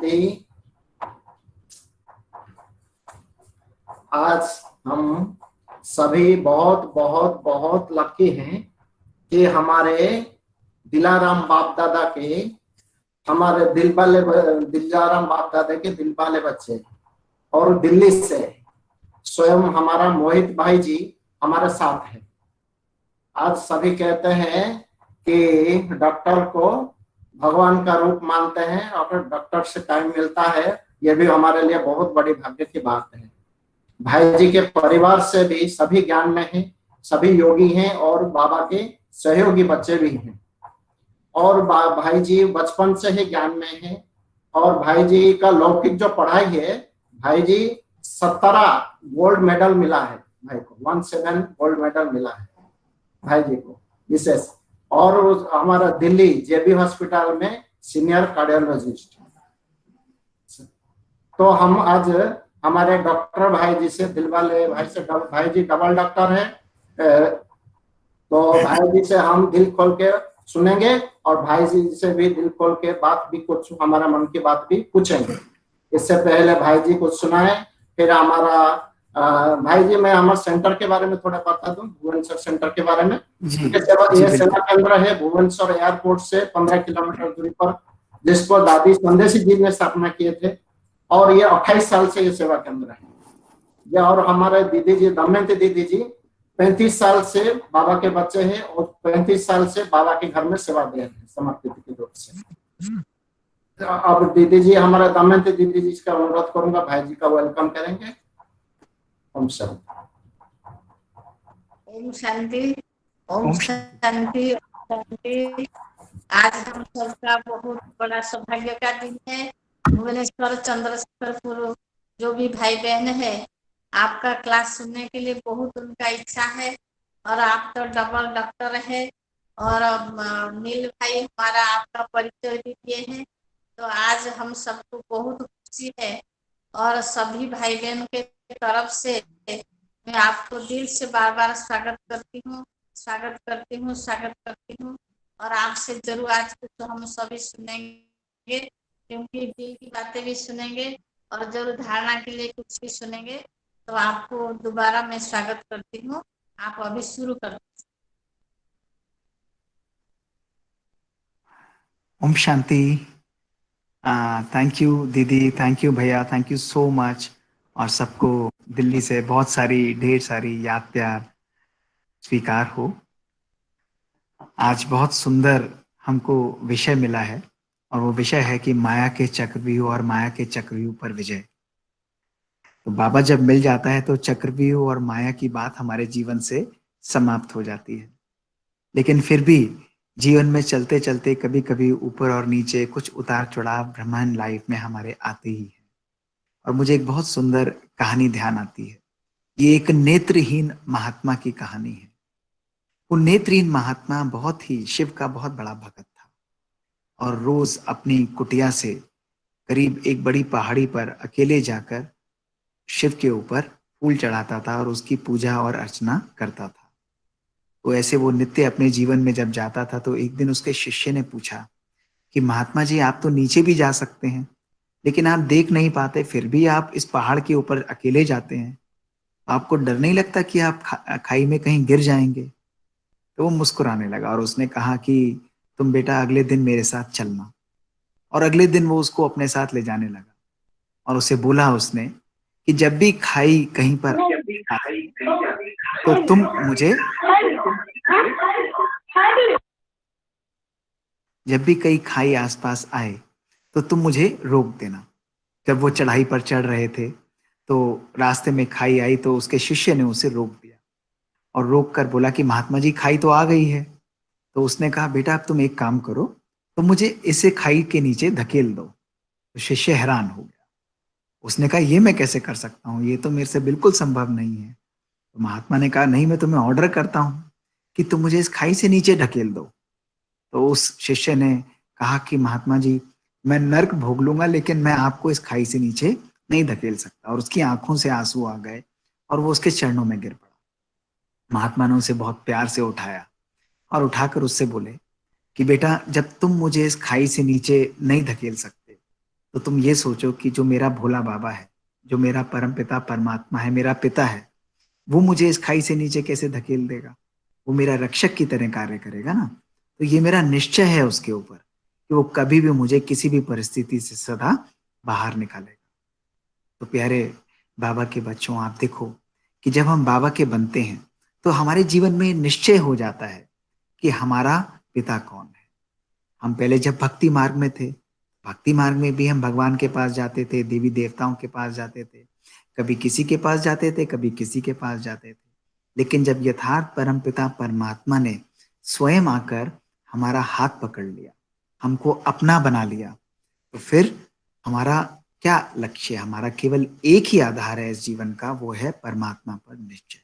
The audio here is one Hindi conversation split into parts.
शांति। आज हम सभी बहुत बहुत बहुत लकी हैं कि हमारे दिलाराम बाप दादा के, हमारे दिलजाराम बाप दादा के दिल वाले बच्चे और दिल्ली से स्वयं हमारा मोहित भाई जी हमारे साथ है। आज सभी कहते हैं कि डॉक्टर को भगवान का रूप मानते हैं और डॉक्टर से टाइम मिलता है, यह भी हमारे लिए बहुत बड़ी भाग्य की बात है। भाई जी के परिवार से भी सभी ज्ञान में हैं, सभी योगी हैं और बाबा के सहयोगी बच्चे भी हैं। और भाई जी बचपन से ही ज्ञान में हैं और भाई जी का लौकिक जो पढ़ाई है, भाई जी 17 गोल्ड मेडल मिला है भाई को, 17 गोल्ड मेडल मिला है भाई जी को विशेष। और हमारा दिल्ली जेबी हॉस्पिटल में सीनियर कार्डियोलॉजिस्ट। तो हम आज हमारे डॉक्टर भाई जी से, दिल वाले भाई से, भाई जी डबल डॉक्टर है, तो भाई जी से हम दिल खोल के सुनेंगे और भाई जी से भी दिल खोल के बात भी, कुछ हमारा मन की बात भी पूछेंगे। इससे पहले भाई जी कुछ सुनाए, फिर हमारा भाई जी मैं हमारे सेंटर के बारे में थोड़ा बता दूं, भुवनेश्वर सेंटर के बारे में। ये सेवा केंद्र है भुवनेश्वर एयरपोर्ट से 15 किलोमीटर दूरी पर, जिसको दादी संदेशी जी ने स्थापना किए थे और ये 28 साल से ये सेवा केंद्र है। और हमारे दीदी जी, दमयंती दीदी जी 35 साल से बाबा के बच्चे हैं और 35 साल से बाबा के घर में सेवा दे रहे हैं समर्पित के रूप से। अब दीदी जी, हमारे दमयंती दीदी जी का अनुरोध करूंगा, भाई जी का वेलकम करेंगे। ओम शांति। ओम शांति, ओम शांति, शांति। आज हम सबका बहुत बड़ा सौभाग्य का दिन है। भुवनेश्वर चंद्रशेखरपुर जो भी भाई बहन है, आपका क्लास सुनने के लिए बहुत उनका इच्छा है। और आप तो डबल डॉक्टर है और नील भाई हमारा आपका परिचय भी दिए हैं, तो आज हम सबको बहुत खुशी है। और सभी भाई बहन के तरफ से मैं आपको दिल से बार बार स्वागत करती हूँ, स्वागत करती हूँ, स्वागत करती हूँ। और आपसे जरूर आज तो हम सभी सुनेंगे, क्योंकि दिल की बातें भी सुनेंगे और जरूर धारणा के लिए कुछ भी सुनेंगे। तो आपको दोबारा मैं स्वागत करती हूँ। आप अभी शुरू कर। ओम शांति। थैंक यू दीदी, थैंक यू भैया, थैंक यू सो मच। और सबको दिल्ली से बहुत सारी, ढेर सारी याद प्यार स्वीकार हो। आज बहुत सुंदर हमको विषय मिला है और वो विषय है कि माया के चक्रव्यूह और माया के चक्रव्यूह पर विजय। तो बाबा जब मिल जाता है तो चक्रव्यूह और माया की बात हमारे जीवन से समाप्त हो जाती है। लेकिन फिर भी जीवन में चलते चलते कभी कभी ऊपर और नीचे, कुछ उतार चढ़ाव ब्रह्मांड लाइफ में हमारे आते ही है। और मुझे एक बहुत सुंदर कहानी ध्यान आती है। ये एक नेत्रहीन महात्मा की कहानी है। वो नेत्रहीन महात्मा बहुत ही शिव का बहुत बड़ा भक्त था और रोज अपनी कुटिया से करीब एक बड़ी पहाड़ी पर अकेले जाकर शिव के ऊपर फूल चढ़ाता था और उसकी पूजा और अर्चना करता था। तो ऐसे वो नित्य अपने जीवन में जब जाता था तो एक दिन उसके शिष्य ने पूछा कि महात्मा जी, आप तो नीचे भी जा सकते हैं लेकिन आप देख नहीं पाते, फिर भी आप इस पहाड़ के ऊपर अकेले जाते हैं, आपको डर नहीं लगता कि आप खाई में कहीं गिर जाएंगे? तो वो मुस्कुराने लगा और उसने कहा कि तुम बेटा अगले दिन मेरे साथ चलना। और अगले दिन वो उसको अपने साथ ले जाने लगा और उसे बोला उसने कि जब भी खाई कहीं पर तो तुम मुझे, जब भी कहीं खाई आसपास आए तो तुम मुझे रोक देना। जब वो चढ़ाई पर चढ़ रहे थे तो रास्ते में खाई आई तो उसके शिष्य ने उसे रोक दिया और रोक कर बोला कि महात्मा जी, खाई तो आ गई है। तो उसने कहा बेटा अब तुम एक काम करो, तो मुझे इसे खाई के नीचे धकेल दो। तो शिष्य हैरान हो गया। उसने कहा ये मैं कैसे कर सकता हूँ, ये तो मेरे से बिल्कुल संभव नहीं है। तो महात्मा ने कहा नहीं, मैं तुम्हें ऑर्डर करता हूँ कि तुम मुझे इस खाई से नीचे ढकेल दो। तो उस शिष्य ने कहा कि महात्मा जी, मैं नर्क भोग लूंगा लेकिन मैं आपको इस खाई से नीचे नहीं धकेल सकता। और उसकी आंखों से आंसू आ गए और वो उसके चरणों में गिर पड़ा। महात्मा ने उसे बहुत प्यार से उठाया और उठाकर उससे बोले कि बेटा, जब तुम मुझे इस खाई से नीचे नहीं धकेल सकते तो तुम ये सोचो कि जो मेरा भोला बाबा है, जो मेरा परमपिता परमात्मा है, मेरा पिता है, वो मुझे इस खाई से नीचे कैसे धकेल देगा? वो मेरा रक्षक की तरह कार्य करेगा ना। तो ये मेरा निश्चय है उसके ऊपर कि वो कभी भी मुझे किसी भी परिस्थिति से सदा बाहर निकालेगा। तो प्यारे बाबा के बच्चों, आप देखो कि जब हम बाबा के बनते हैं तो हमारे जीवन में निश्चय हो जाता है कि हमारा पिता कौन है। हम पहले जब भक्ति मार्ग में थे, भक्ति मार्ग में भी हम भगवान के पास जाते थे, देवी देवताओं के पास जाते थे, कभी किसी के पास जाते थे, कभी किसी के पास जाते थे। लेकिन जब यथार्थ परमपिता परमात्मा ने स्वयं आकर हमारा हाथ पकड़ लिया, हमको अपना बना लिया, तो फिर हमारा क्या लक्ष्य है? हमारा केवल एक ही आधार है इस जीवन का, वो है परमात्मा पर निश्चय।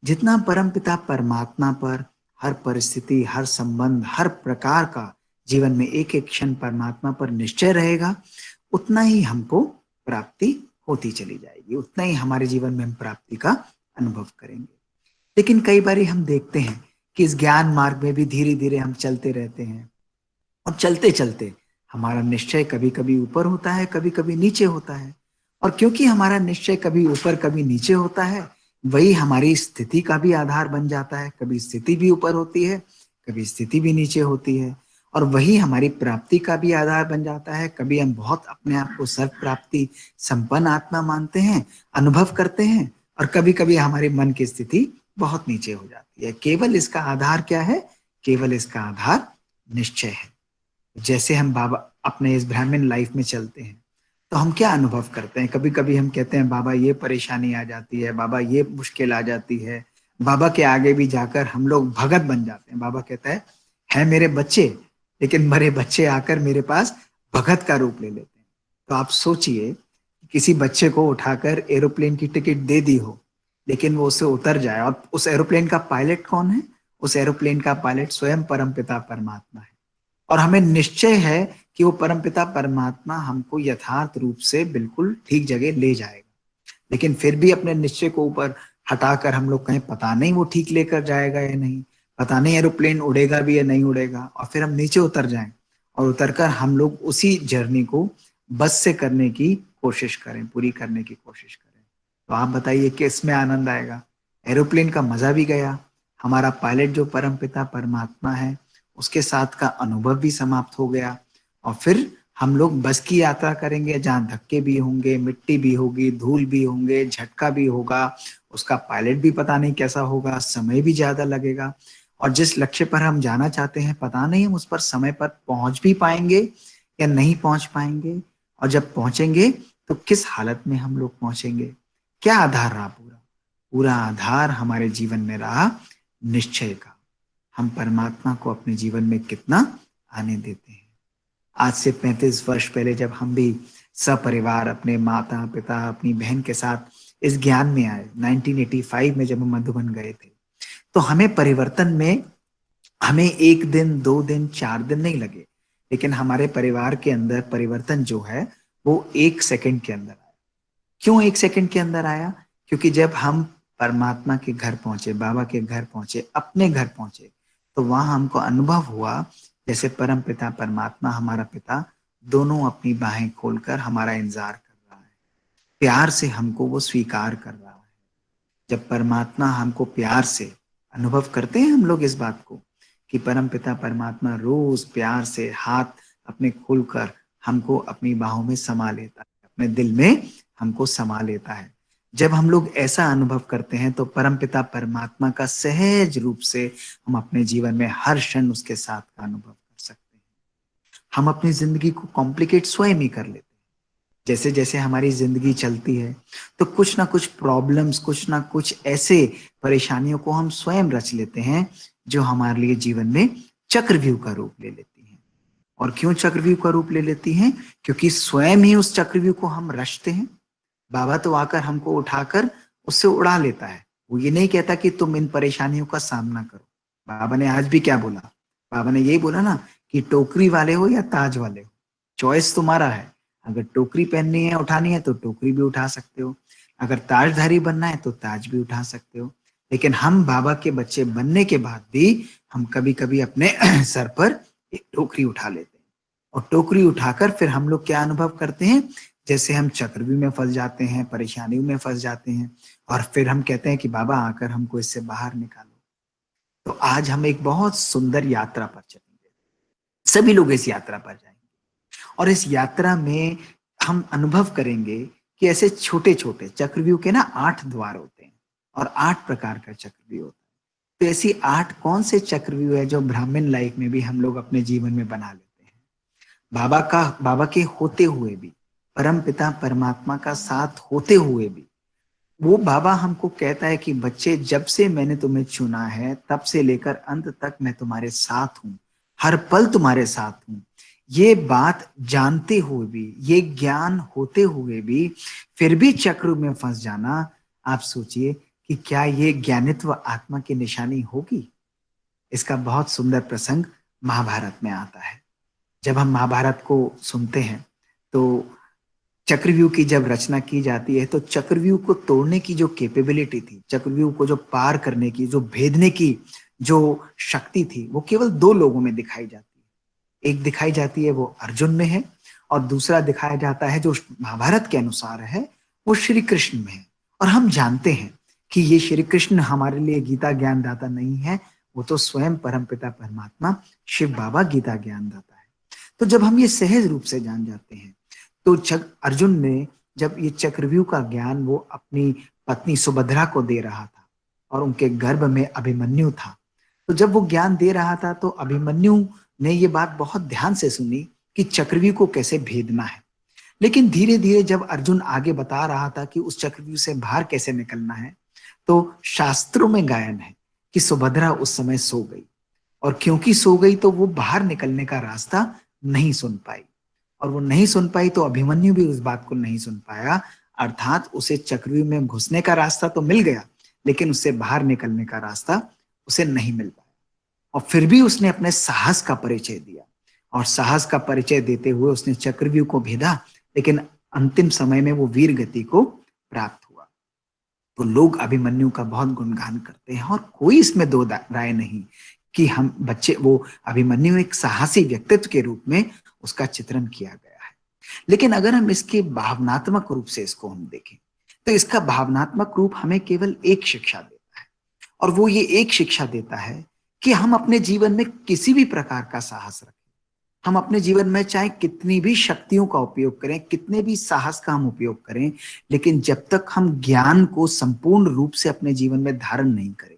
जितना परमपिता परमात्मा पर हर परिस्थिति, हर संबंध, हर प्रकार का जीवन में एक एक क्षण परमात्मा पर निश्चय रहेगा, उतना ही हमको प्राप्ति होती चली जाएगी, उतना ही हमारे जीवन में हम प्राप्ति का अनुभव करेंगे। लेकिन कई बार हम देखते हैं कि इस ज्ञान मार्ग में भी धीरे धीरे हम चलते रहते हैं, और चलते चलते हमारा निश्चय कभी कभी ऊपर होता है, कभी कभी नीचे होता है। और क्योंकि हमारा निश्चय कभी ऊपर कभी नीचे होता है, वही हमारी स्थिति का भी आधार बन जाता है। कभी स्थिति भी ऊपर होती है, कभी स्थिति भी नीचे होती है, और वही हमारी प्राप्ति का भी आधार बन जाता है। कभी हम बहुत अपने आप को सर्व प्राप्ति संपन्न आत्मा मानते हैं, अनुभव करते हैं, और कभी कभी हमारे मन की स्थिति बहुत नीचे हो जाती है। केवल इसका आधार क्या है? केवल इसका आधार निश्चय है। जैसे हम बाबा अपने इस ब्राह्मण लाइफ में चलते हैं तो हम क्या अनुभव करते हैं? कभी कभी हम कहते हैं बाबा ये परेशानी आ जाती है, बाबा ये मुश्किल आ जाती है। बाबा के आगे भी जाकर हम लोग भगत बन जाते हैं। बाबा कहता है मेरे बच्चे, लेकिन मरे बच्चे आकर मेरे पास भगत का रूप ले लेते हैं। तो आप सोचिए, किसी बच्चे को उठाकर एरोप्लेन की टिकट दे दी हो, लेकिन वो उससे उतर जाए, और उस एरोप्लेन का पायलट कौन है? उस एरोप्लेन का पायलट स्वयं परमपिता परमात्मा है। और हमें निश्चय है कि वो परमपिता परमात्मा हमको यथार्थ रूप से बिल्कुल ठीक जगह ले जाएगा। लेकिन फिर भी अपने निश्चय को ऊपर हटाकर हम लोग कहें पता नहीं वो ठीक लेकर जाएगा या नहीं, पता नहीं एरोप्लेन उड़ेगा भी या नहीं उड़ेगा, और फिर हम नीचे उतर जाएं और उतरकर हम लोग उसी जर्नी को बस से करने की कोशिश करें, पूरी करने की कोशिश करें। तो आप बताइए कि इसमें आनंद आएगा? एरोप्लेन का मजा भी गया, हमारा पायलट जो परमपिता परमात्मा है उसके साथ का अनुभव भी समाप्त हो गया, और फिर हम लोग बस की यात्रा करेंगे जहाँ धक्के भी होंगे, मिट्टी भी होगी, धूल भी होंगे, झटका भी होगा, उसका पायलट भी पता नहीं कैसा होगा, समय भी ज्यादा लगेगा, और जिस लक्ष्य पर हम जाना चाहते हैं पता नहीं हम उस पर समय पर पहुंच भी पाएंगे या नहीं पहुंच पाएंगे, और जब पहुंचेंगे तो किस हालत में हम लोग पहुंचेंगे? क्या आधार रहा? पूरा पूरा आधार हमारे जीवन में रहा निश्चय का। हम परमात्मा को अपने जीवन में कितना आने देते हैं। आज से 35 वर्ष पहले जब हम भी सपरिवार अपने माता पिता अपनी बहन के साथ इस ज्ञान में आए, 1985 में जब हम मधुबन गए थे, तो हमें परिवर्तन में हमें 1 दिन 2 दिन 4 दिन नहीं लगे, लेकिन हमारे परिवार के अंदर परिवर्तन जो है वो 1 सेकंड के अंदर आया। क्यों 1 सेकंड के अंदर आया? क्योंकि जब हम परमात्मा के घर पहुंचे, बाबा के घर पहुंचे, अपने घर पहुंचे, तो वहां हमको अनुभव हुआ जैसे परम पिता परमात्मा हमारा पिता दोनों अपनी बाहें खोलकर हमारा इंतजार कर रहा है, प्यार से हमको वो स्वीकार कर रहा है। जब परमात्मा हमको प्यार से अनुभव करते हैं हम लोग इस बात को कि परम पिता परमात्मा रोज प्यार से हाथ अपने खोलकर हमको अपनी बाहों में समा लेता है, अपने दिल में हमको समा लेता है। जब हम लोग ऐसा अनुभव करते हैं तो परमपिता परमात्मा का सहज रूप से हम अपने जीवन में हर क्षण उसके साथ का अनुभव कर सकते हैं। हम अपनी जिंदगी को कॉम्प्लिकेट स्वयं ही कर लेते हैं। जैसे जैसे हमारी जिंदगी चलती है तो कुछ ना कुछ प्रॉब्लम्स, कुछ ना कुछ ऐसे परेशानियों को हम स्वयं रच लेते हैं जो हमारे लिए जीवन में चक्रव्यूह का रूप ले लेती हैं। और क्यों चक्रव्यूह का रूप ले लेती हैं? क्योंकि स्वयं ही उस चक्रव्यूह को हम रचते हैं। बाबा तो आकर हमको उठाकर उससे उड़ा लेता है। वो ये नहीं कहता कि तुम इन परेशानियों का सामना करो। बाबा ने आज भी क्या बोला? बाबा ने यही बोला ना कि टोकरी वाले हो या ताज वाले हो, चॉइस तुम्हारा है। अगर टोकरी पहननी है, उठानी है, तो टोकरी भी उठा सकते हो। अगर ताजधारी बनना है तो ताज भी उठा सकते हो। लेकिन हम बाबा के बच्चे बनने के बाद भी हम कभी कभी अपने सर पर एक टोकरी उठा लेते हैं और टोकरी उठाकर फिर हम लोग क्या अनुभव करते हैं, जैसे हम चक्रव्यूह में फंस जाते हैं, परेशानियों में फंस जाते हैं, और फिर हम कहते हैं कि बाबा आकर हमको इससे बाहर निकालो। तो आज हम एक बहुत सुंदर यात्रा पर चलेंगे, सभी लोग इस यात्रा पर जाएंगे, और इस यात्रा में हम अनुभव करेंगे कि ऐसे छोटे छोटे चक्रव्यूह के ना 8 द्वार होते हैं और 8 प्रकार का चक्रव्यूह होता है। तो ऐसी 8 कौन से चक्रव्यूह है जो ब्राह्मण लाइफ में भी हम लोग अपने जीवन में बना लेते हैं, बाबा के होते हुए भी, परम पिता परमात्मा का साथ होते हुए भी। वो बाबा हमको कहता है कि बच्चे, जब से मैंने तुम्हें चुना है तब से लेकर अंत तक मैं तुम्हारे साथ हूं, हर पल तुम्हारे साथ हूं। ये बात जानते हुए भी, ये ज्ञान होते हुए भी फिर भी चक्र में फंस जाना, आप सोचिए कि क्या ये ज्ञानित्व आत्मा की निशानी होगी। इसका बहुत सुंदर प्रसंग महाभारत में आता है। जब हम महाभारत को सुनते हैं तो चक्रव्यूह की जब रचना की जाती है तो चक्रव्यूह को तोड़ने की जो कैपेबिलिटी थी, चक्रव्यूह को जो पार करने की, जो भेदने की जो शक्ति थी, वो केवल 2 लोगों में दिखाई जाती है। एक दिखाई जाती है वो अर्जुन में है, और दूसरा दिखाया जाता है जो महाभारत के अनुसार है वो श्री कृष्ण में है। और हम जानते हैं कि ये श्री कृष्ण हमारे लिए गीता ज्ञान दाता नहीं है, वो तो स्वयं परमपिता परमात्मा शिव बाबा गीता ज्ञान दाता है। तो जब हम ये सहज रूप से जान जाते हैं तो अर्जुन ने जब ये चक्रव्यूह का ज्ञान वो अपनी पत्नी सुभद्रा को दे रहा था और उनके गर्भ में अभिमन्यु था, तो जब वो ज्ञान दे रहा था तो अभिमन्यु ने ये बात बहुत ध्यान से सुनी कि चक्रव्यूह को कैसे भेदना है। लेकिन धीरे धीरे जब अर्जुन आगे बता रहा था कि उस चक्रव्यूह से बाहर कैसे निकलना है, तो शास्त्रों में गायन है कि सुभद्रा उस समय सो गई, और क्योंकि सो गई तो वो बाहर निकलने का रास्ता नहीं सुन पाई, और वो नहीं सुन पाई तो अभिमन्यु भी उस बात को नहीं सुन पाया। अर्थात उसे चक्रव्यूह में घुसने का रास्ता तो मिल गया, लेकिन उससे बाहर निकलने का रास्ता उसे नहीं मिल पाया। और फिर भी उसने अपने साहस का परिचय दिया, और साहस का परिचय देते हुए उसने चक्रव्यूह को भेदा, लेकिन अंतिम समय में वो वीर गति को प्राप्त हुआ। तो लोग अभिमन्यु का बहुत गुणगान करते हैं, और कोई इसमें 2 राय नहीं कि हम बच्चे, वो अभिमन्यु एक साहसी व्यक्तित्व के रूप में उसका चित्रण किया गया है। लेकिन अगर हम इसके भावनात्मक रूप से इसको हम देखें तो इसका भावनात्मक रूप हमें केवल एक शिक्षा देता है, और वो ये एक शिक्षा देता है कि हम अपने जीवन में किसी भी प्रकार का साहस रखें। हम अपने जीवन में चाहे कितनी भी शक्तियों का उपयोग करें, कितने भी साहस का हम उपयोग करें, लेकिन जब तक हम ज्ञान को संपूर्ण रूप से अपने जीवन में धारण नहीं करेंगे,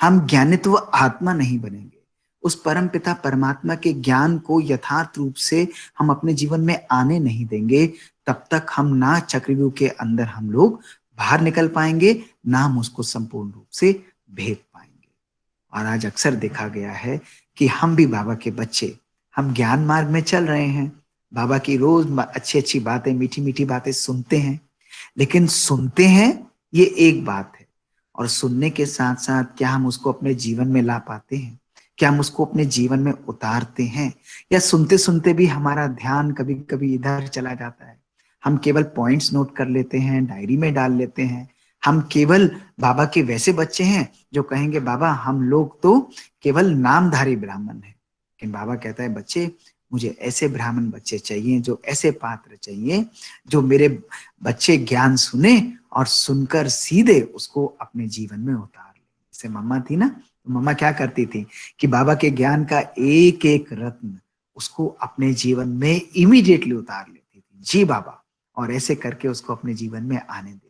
हम ज्ञानित्व आत्मा नहीं बनेंगे, उस परम पिता परमात्मा के ज्ञान को यथार्थ रूप से हम अपने जीवन में आने नहीं देंगे, तब तक हम ना चक्रव्यूह के अंदर हम लोग बाहर निकल पाएंगे, ना हम उसको संपूर्ण रूप से भेद पाएंगे। और आज अक्सर देखा गया है कि हम भी बाबा के बच्चे, हम ज्ञान मार्ग में चल रहे हैं, बाबा की रोज अच्छी अच्छी बातें, मीठी मीठी बातें सुनते हैं, लेकिन सुनते हैं ये एक बात है, और सुनने के साथ साथ क्या हम उसको अपने जीवन में ला पाते हैं, क्या हम उसको अपने जीवन में उतारते हैं, या सुनते सुनते भी हमारा ध्यान कभी कभी इधर चला जाता है। हम केवल पॉइंट्स नोट कर लेते हैं, डायरी में डाल लेते हैं। हम केवल बाबा के वैसे बच्चे हैं जो कहेंगे बाबा हम लोग तो केवल नामधारी ब्राह्मण हैं, लेकिन बाबा कहता है बच्चे मुझे ऐसे ब्राह्मण बच्चे चाहिए, जो ऐसे पात्र चाहिए जो मेरे बच्चे ज्ञान सुने और सुनकर सीधे उसको अपने जीवन में उतार ले। जैसे मम्मा थी ना, तो मम्मा क्या करती थी कि बाबा के ज्ञान का एक एक रत्न उसको अपने जीवन में इमीडिएटली उतार लेती थी, जी बाबा, और ऐसे करके उसको अपने जीवन में आने देती थी।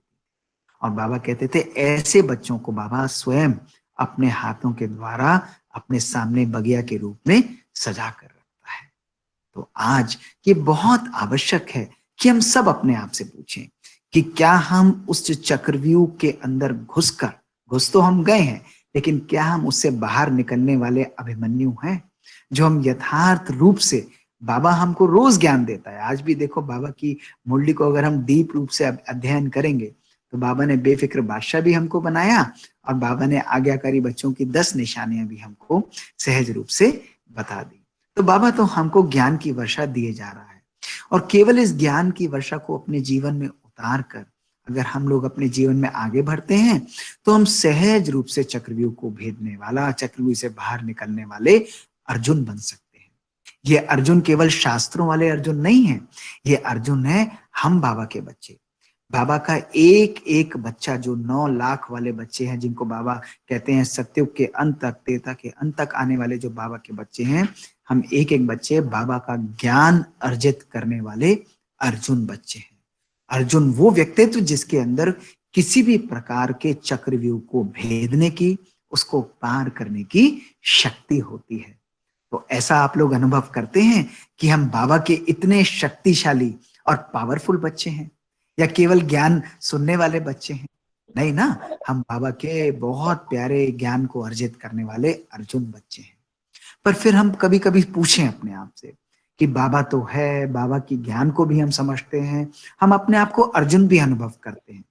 और बाबा कहते थे ऐसे बच्चों को बाबा स्वयं अपने हाथों के द्वारा अपने सामने बगिया के रूप में सजा कर रखता है। तो आज ये बहुत आवश्यक है कि हम सब अपने आप से पूछें कि क्या हम उस चक्रव्यूह के अंदर घुस तो हम गए हैं, लेकिन क्या हम उससे बाहर निकलने वाले अभिमन्यु हैं, जो हम यथार्थ रूप से, बाबा हमको रोज ज्ञान देता है। आज भी देखो बाबा की मुरली को अगर हम डीप रूप से अध्ययन करेंगे तो बाबा ने बेफिक्र बादशाह भी हमको बनाया, और बाबा ने आज्ञाकारी बच्चों की 10 निशानियां भी हमको सहज रूप से बता दी। तो बाबा तो हमको ज्ञान की वर्षा दिए जा रहा है, और केवल इस ज्ञान की वर्षा को अपने जीवन में उतार कर अगर हम लोग अपने जीवन में आगे बढ़ते हैं तो हम सहज रूप से चक्रव्यूह को भेदने वाला, चक्रव्यूह से बाहर निकलने वाले अर्जुन बन सकते हैं। ये अर्जुन केवल शास्त्रों वाले अर्जुन नहीं है, ये अर्जुन है हम बाबा के बच्चे। बाबा का एक एक बच्चा, जो 9 लाख वाले बच्चे हैं जिनको बाबा कहते हैं सत्युग के अंत तक, त्रेता के अंत तक आने वाले जो बाबा के बच्चे हैं, हम एक एक बच्चे बाबा का ज्ञान अर्जित करने वाले अर्जुन बच्चे हैं। अर्जुन वो व्यक्तित्व जिसके अंदर किसी भी प्रकार के चक्रव्यूह को भेदने की, उसको पार करने की शक्ति होती है। तो ऐसा आप लोग अनुभव करते हैं कि हम बाबा के इतने शक्तिशाली और पावरफुल बच्चे हैं, या केवल ज्ञान सुनने वाले बच्चे हैं? नहीं ना, हम बाबा के बहुत प्यारे ज्ञान को अर्जित करने वाले अर्जुन बच्चे हैं। पर फिर हम कभी कभी पूछें अपने आप से कि बाबा तो है, बाबा की ज्ञान को भी हम समझते हैं, हम अपने आप को अर्जुन भी अनुभव करते हैं,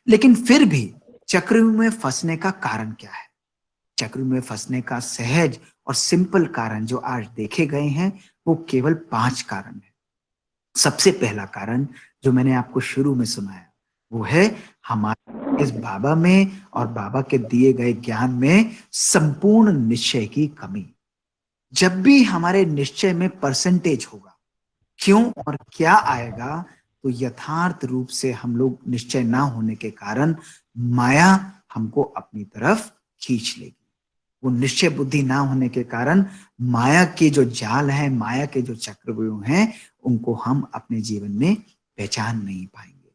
लेकिन फिर भी चक्रव्यूह में फंसने का कारण क्या है? चक्रव्यूह में फंसने का सहज और सिंपल कारण जो आज देखे गए हैं, वो केवल 5 कारण है। सबसे पहला कारण जो मैंने आपको शुरू में सुनाया, वो है हमारे इस बाबा में और बाबा के दिए गए ज्ञान में संपूर्ण निश्चय की कमी। जब भी हमारे निश्चय में परसेंटेज होगा, क्यों और क्या आएगा, तो यथार्थ रूप से हम लोग निश्चय ना होने के कारण माया हमको अपनी तरफ खींच लेगी। वो निश्चय बुद्धि ना होने के कारण माया के जो जाल है, माया के जो चक्रव्यूह हैं, उनको हम अपने जीवन में पहचान नहीं पाएंगे।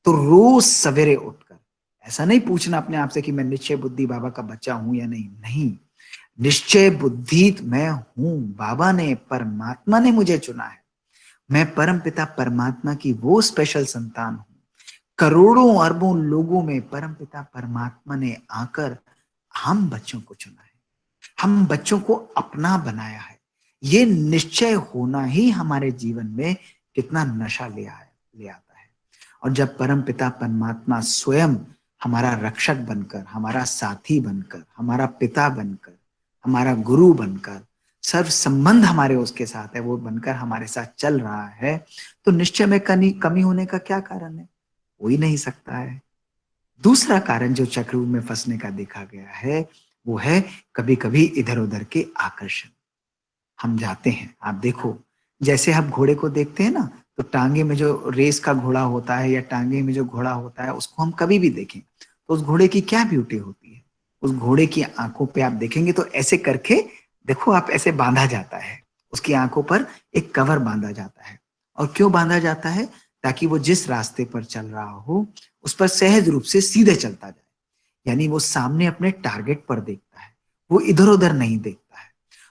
तो रोज सवेरे उठकर ऐसा नहीं पूछना अपने आप से कि मैं निश्चय बुद्धि बाबा का बच्चा हूं या नहीं। नहीं, निश्चय बुद्धि मैं हूं, बाबा ने, परमात्मा ने मुझे चुना है। मैं परमपिता परमात्मा की वो स्पेशल संतान हूं। करोड़ों अरबों लोगों में परमपिता परमात्मा ने आकर हम बच्चों को चुना है, हम बच्चों को अपना बनाया है। ये निश्चय होना ही हमारे जीवन में कितना नशा ले आता है। और जब परमपिता परमात्मा स्वयं हमारा रक्षक बनकर, हमारा साथी बनकर, हमारा पिता बनकर, हमारा गुरु बनकर, सर्व संबंध हमारे उसके साथ है, वो बनकर हमारे साथ चल रहा है, तो निश्चय में कमी होने का क्या कारण है? हो ही नहीं सकता है। दूसरा कारण जो चक्रव्यूह में फंसने का देखा गया है, वो है कभी कभी इधर उधर के आकर्षण। हम जाते हैं, आप देखो, जैसे आप घोड़े को देखते हैं ना, तो टांगे में जो रेस का घोड़ा होता है या टांगे में जो घोड़ा होता है, उसको हम कभी भी देखें तो उस घोड़े की क्या ब्यूटी होती है? उस घोड़े की आंखों पे आप देखेंगे तो ऐसे करके देखो, आप ऐसे बांधा जाता है, उसकी आंखों पर एक कवर बांधा जाता है। और क्यों बांधा जाता है? ताकि वो जिस रास्ते पर चल रहा हो उस पर सहज रूप से सीधे चलता जाए, यानी वो सामने अपने टारगेट पर देखता है, वो इधर उधर नहीं देखता है।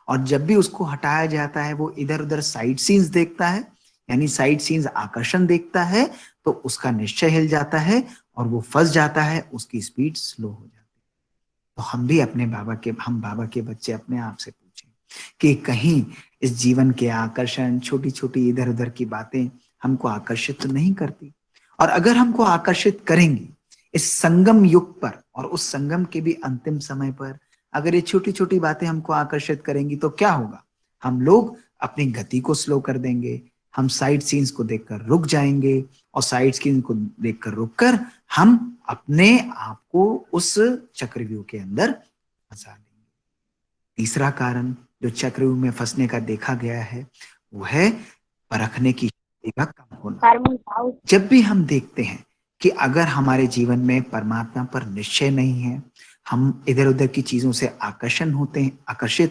और जब भी उसको हटाया जाता है, वो इधर उधर साइड सीन्स देखता है, यानी साइड सीन्स आकर्षण देखता है, तो उसका निश्चय हिल जाता है और वो फंस जाता है, उसकी स्पीड स्लो हो जाती है। तो हम भी हम बाबा के बच्चे अपने आप से पूछें कि कहीं इस जीवन के आकर्षण, छोटी छोटी इधर उधर की बातें हमको आकर्षित तो नहीं करती? और अगर हमको आकर्षित करेंगी इस संगम युग पर और उस संगम के भी अंतिम समय पर, अगर ये छोटी छोटी बातें हमको आकर्षित करेंगी, तो क्या होगा? हम लोग अपनी गति को स्लो कर देंगे, हम साइड सीन्स को देखकर रुक जाएंगे, और साइड सीन्स को देखकर रुककर हम अपने आप को उस चक्रव्यूह के अंदर फंसा देंगे। तीसरा कारण जो चक्रव्यूह में फंसने का देखा गया है, वो है परखने की शक्ति का कम होना। जब भी हम देखते हैं कि अगर हमारे जीवन में परमात्मा पर निश्चय नहीं है, हम इधर उधर की चीजों से आकर्षित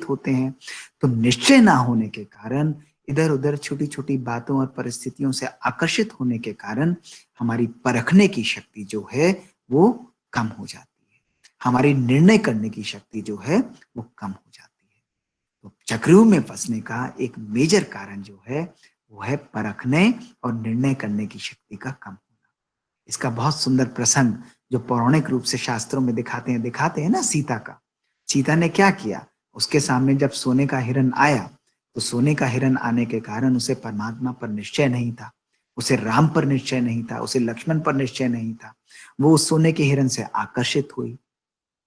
होते हैं, तो निश्चय ना होने के कारण, इधर उधर छोटी छोटी बातों और परिस्थितियों से आकर्षित होने के कारण हमारी परखने की शक्ति जो है वो कम हो जाती है, हमारी निर्णय करने की शक्ति जो है वो कम हो जाती है। तो चक्रव्यूह में फंसने का एक मेजर कारण जो है वो है परखने और निर्णय करने की शक्ति का कम होना। इसका बहुत सुंदर प्रसंग जो पौराणिक रूप से शास्त्रों में दिखाते हैं ना, सीता का। सीता ने क्या किया? उसके सामने जब सोने का हिरण आया, तो सोने का हिरण आने के कारण उसे परमात्मा पर निश्चय नहीं था, उसे राम पर निश्चय नहीं था, उसे लक्ष्मण पर निश्चय नहीं था। वो उस सोने के हिरण से आकर्षित हुई,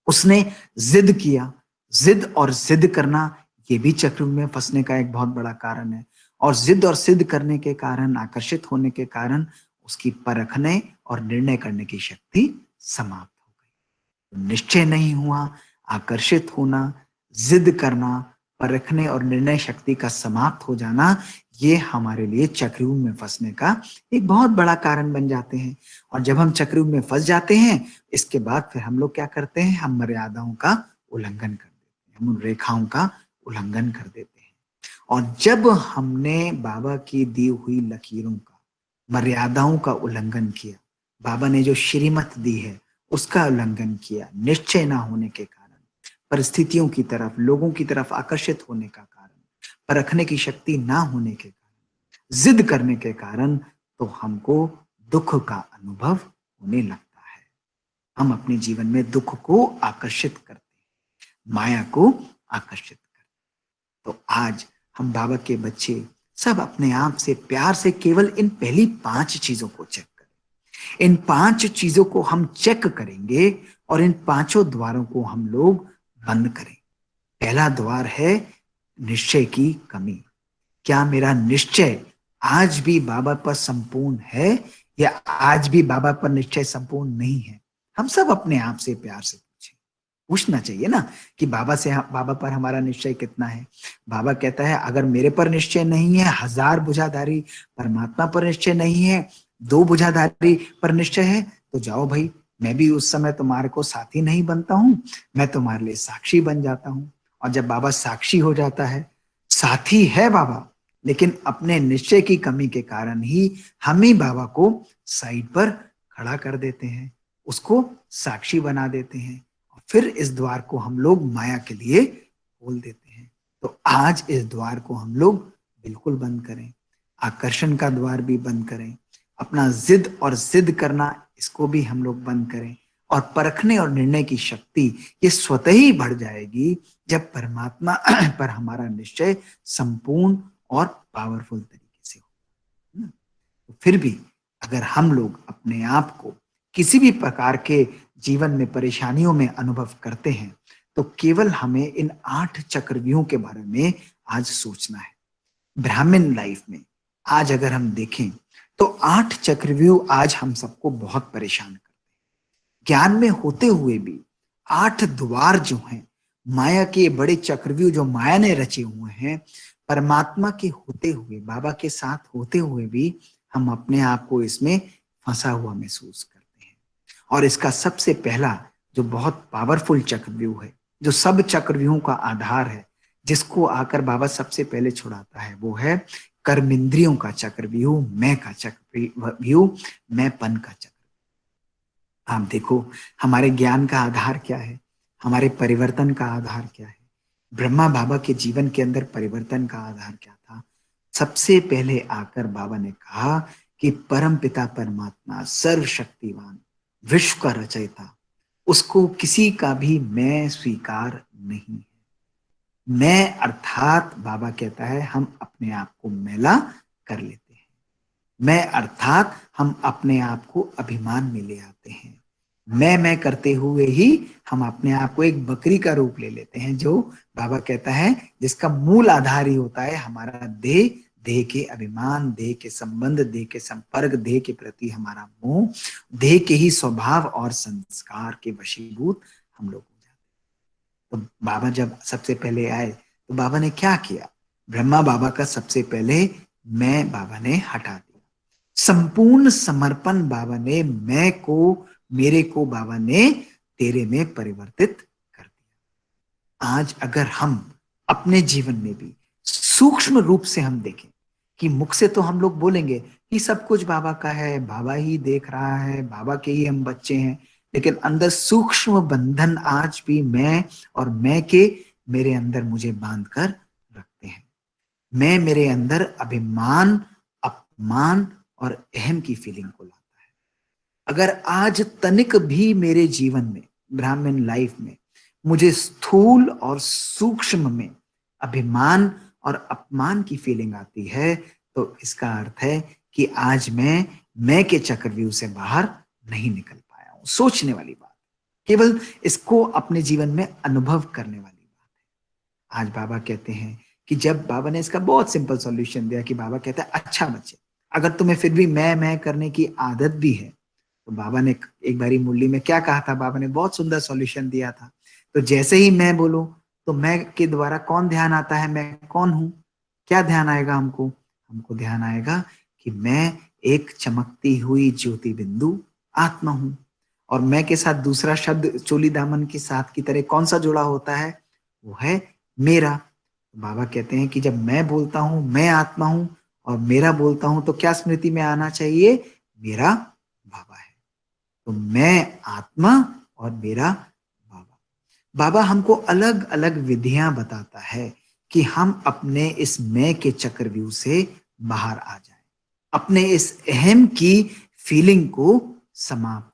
उसने जिद किया। जिद और सिद्ध करना, ये भी चक्रव्यूह में फंसने का एक बहुत बड़ा कारण है। और जिद और सिद्ध करने के कारण, आकर्षित होने के कारण उसकी परखने और निर्णय करने की शक्ति समाप्त हो गई। निश्चय नहीं हुआ, आकर्षित होना, जिद करना, परखने और निर्णय शक्ति का समाप्त हो जाना, ये हमारे लिए चक्रव्यूह में फंसने का एक बहुत बड़ा कारण बन जाते हैं। और जब हम चक्रव्यूह में फंस जाते हैं, इसके बाद फिर हम लोग क्या करते हैं, हम मर्यादाओं का उल्लंघन कर देते हैं, हम उन रेखाओं का उल्लंघन कर देते हैं। और जब हमने बाबा की दी हुई लकीरों का, मर्यादाओं का उल्लंघन किया, बाबा ने जो श्रीमत दी है उसका उल्लंघन किया, निश्चय ना होने के कारण, परिस्थितियों की तरफ, लोगों की तरफ आकर्षित होने का कारण, परखने की शक्ति ना होने के कारण, जिद करने के कारण, तो हमको दुख का अनुभव होने लगता है। हम अपने जीवन में दुख को आकर्षित करते हैं, माया को आकर्षित करते हैं। तो आज हम बाबा के बच्चे सब अपने आप से प्यार से केवल इन पहली 5 चीजों को चेक करें। इन 5 चीजों को हम चेक करेंगे और इन 5 द्वारों को हम लोग बंद करें। पहला द्वार है निश्चय की कमी। क्या मेरा निश्चय आज भी बाबा पर संपूर्ण है या आज भी बाबा पर निश्चय संपूर्ण नहीं है? हम सब अपने आप से प्यार से पूछना चाहिए ना कि बाबा पर हमारा निश्चय कितना है। बाबा कहता है अगर मेरे पर निश्चय नहीं है, 1000 भुजाधारी परमात्मा पर निश्चय नहीं है, 2 भुजाधारी पर निश्चय है, तो जाओ भाई, मैं भी उस समय तुम्हारे को साथी नहीं बनता हूं, मैं तुम्हारे लिए साक्षी बन जाता हूं। और जब बाबा साक्षी हो जाता है, साथी है बाबा, लेकिन अपने निश्चय की कमी के कारण ही हम ही बाबा को साइड पर खड़ा कर देते हैं, उसको साक्षी बना देते हैं, फिर इस द्वार को हम लोग माया के लिए खोल देते हैं। तो आज इस द्वार को हम लोग बिल्कुल बंद करें, आकर्षण का द्वार भी बंद करें, अपना जिद और जिद करना इसको भी हम लोग बंद करें। और परखने और निर्णय की शक्ति ये स्वतः ही बढ़ जाएगी जब परमात्मा पर हमारा निश्चय संपूर्ण और पावरफुल तरीके से हो। तो फिर भी अगर हम लोग अपने आप को किसी भी प्रकार के जीवन में परेशानियों में अनुभव करते हैं, तो केवल हमें इन 8 चक्रव्यूहों के बारे में आज सोचना है। ब्राह्मण लाइफ में आज अगर हम देखें तो 8 चक्रव्यूह आज हम सबको बहुत परेशान करते हैं। ज्ञान में होते हुए भी 8 द्वार जो हैं, माया के बड़े चक्रव्यूह जो माया ने रचे हुए हैं, परमात्मा के होते हुए, बाबा के साथ होते हुए भी हम अपने आप को इसमें फंसा हुआ महसूस करते हैं। और इसका सबसे पहला जो बहुत पावरफुल चक्रव्यूह है, जो सब चक्रव्यूहों का आधार है, जिसको आकर बाबा सबसे पहले छुड़ाता है, वो है कर्मेंद्रियों का चक्रव्यूह, मैं का चक्रव्यूह, मैंपन का चक्रव्यूह। आप देखो हमारे ज्ञान का आधार क्या है, हमारे परिवर्तन का आधार क्या है। ब्रह्मा बाबा के जीवन के अंदर परिवर्तन का आधार क्या था? सबसे पहले आकर बाबा ने कहा कि परम पिता परमात्मा सर्वशक्तिवान, विश्व का रचयिता, उसको किसी का भी मैं स्वीकार नहीं है। मैं अर्थात बाबा कहता है हम अपने आप को मैला कर लेते हैं। मैं अर्थात हम अपने आप को अभिमान में ले आते हैं। मैं करते हुए ही हम अपने आप को एक बकरी का रूप ले लेते हैं, जो बाबा कहता है जिसका मूल आधार ही होता है हमारा देह, देह के अभिमान, देह के संबंध, देह के संपर्क, देह के प्रति हमारा मोह, देह के ही स्वभाव और संस्कार के वशीभूत हम लोग हो जाते हैं। तो बाबा जब सबसे पहले आए तो बाबा ने क्या किया? ब्रह्मा बाबा का सबसे पहले मैं बाबा ने हटा दिया। संपूर्ण समर्पण बाबा ने मैं को, मेरे को बाबा ने तेरे में परिवर्तित कर दिया। आज अगर हम अपने जीवन में भी सूक्ष्म रूप से हम देखें कि मुख से तो हम लोग बोलेंगे कि सब कुछ बाबा का है, बाबा ही देख रहा है, बाबा के ही हम बच्चे हैं, लेकिन अंदर सूक्ष्म बंधन आज भी मैं और मैं के मेरे अंदर मुझे बांध कर रखते हैं। मैं मेरे अंदर अभिमान, अपमान और अहम की फीलिंग को लाता है। अगर आज तनिक भी मेरे जीवन में, ब्राह्मण लाइफ में, मुझे स्थूल और सूक्ष्म में अभिमान और अपमान की फीलिंग आती है, तो इसका अर्थ है कि आज मैं के चक्रव्यूह से बाहर नहीं निकल पाया हूं। सोचने वाली बात, केवल इसको अपने जीवन में अनुभव करने वाली बात है। आज बाबा कहते हैं कि जब बाबा ने इसका बहुत सिंपल सॉल्यूशन दिया कि बाबा कहता है अच्छा बच्चे, अगर तुम्हें फिर भी मैं करने की आदत भी है, तो बाबा ने एक बारी मुरली में क्या कहा था, बाबा ने बहुत सुंदर सॉल्यूशन दिया था। तो जैसे ही मैं बोलूं तो मैं के द्वारा कौन ध्यान आता है, मैं कौन हूं? क्या ध्यान आएगा हमको? हमको ध्यान आएगा कि मैं एक चमकती हुई ज्योति बिंदु आत्मा हूं। और मैं के साथ दूसरा शब्द चोली दामन के साथ की तरह कौन सा जुड़ा होता है? वो है मेरा। बाबा कहते हैं कि जब मैं बोलता हूं मैं आत्मा हूं और मेरा बोलता हूं, तो क्या स्मृति में आना चाहिए? मेरा बाबा है। तो मैं आत्मा और मेरा बाबा। बाबा हमको अलग अलग विधियां बताता है कि हम अपने इस मैं के चक्रव्यूह से बाहर आ जाएं, अपने इस अहम की फीलिंग को समाप्त,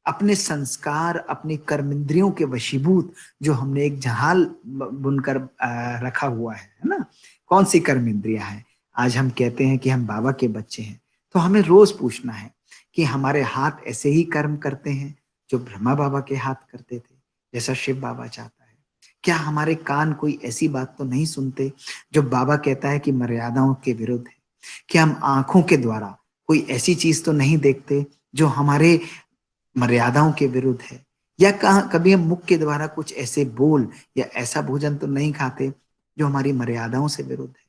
अपने संस्कार, अपनी कर्मेंद्रियों के वशीभूत, जो हमने एक जहाल बुनकर रखा हुआ है ना, कौन सी कर्मेंद्रियां हैं? आज हम कहते हैं कि हम बाबा के बच्चे हैं, तो हमें रोज पूछना है कि हमारे हाथ ऐसे ही कर्म करते हैं जो ब्रह्मा बाबा के हाथ करते थे, जैसा शिव बाबा चाहता है? क्या हमारे कान कोई ऐसी बात तो नहीं सुनते जो बाबा कहता है कि मर्यादाओं के विरुद्ध है? क्या हम आंखों के द्वारा कोई ऐसी चीज तो नहीं देखते जो हमारे मर्यादाओं के विरुद्ध है? या कभी हम मुख के द्वारा कुछ ऐसे बोल या ऐसा भोजन तो नहीं खाते जो हमारी मर्यादाओं से विरुद्ध है?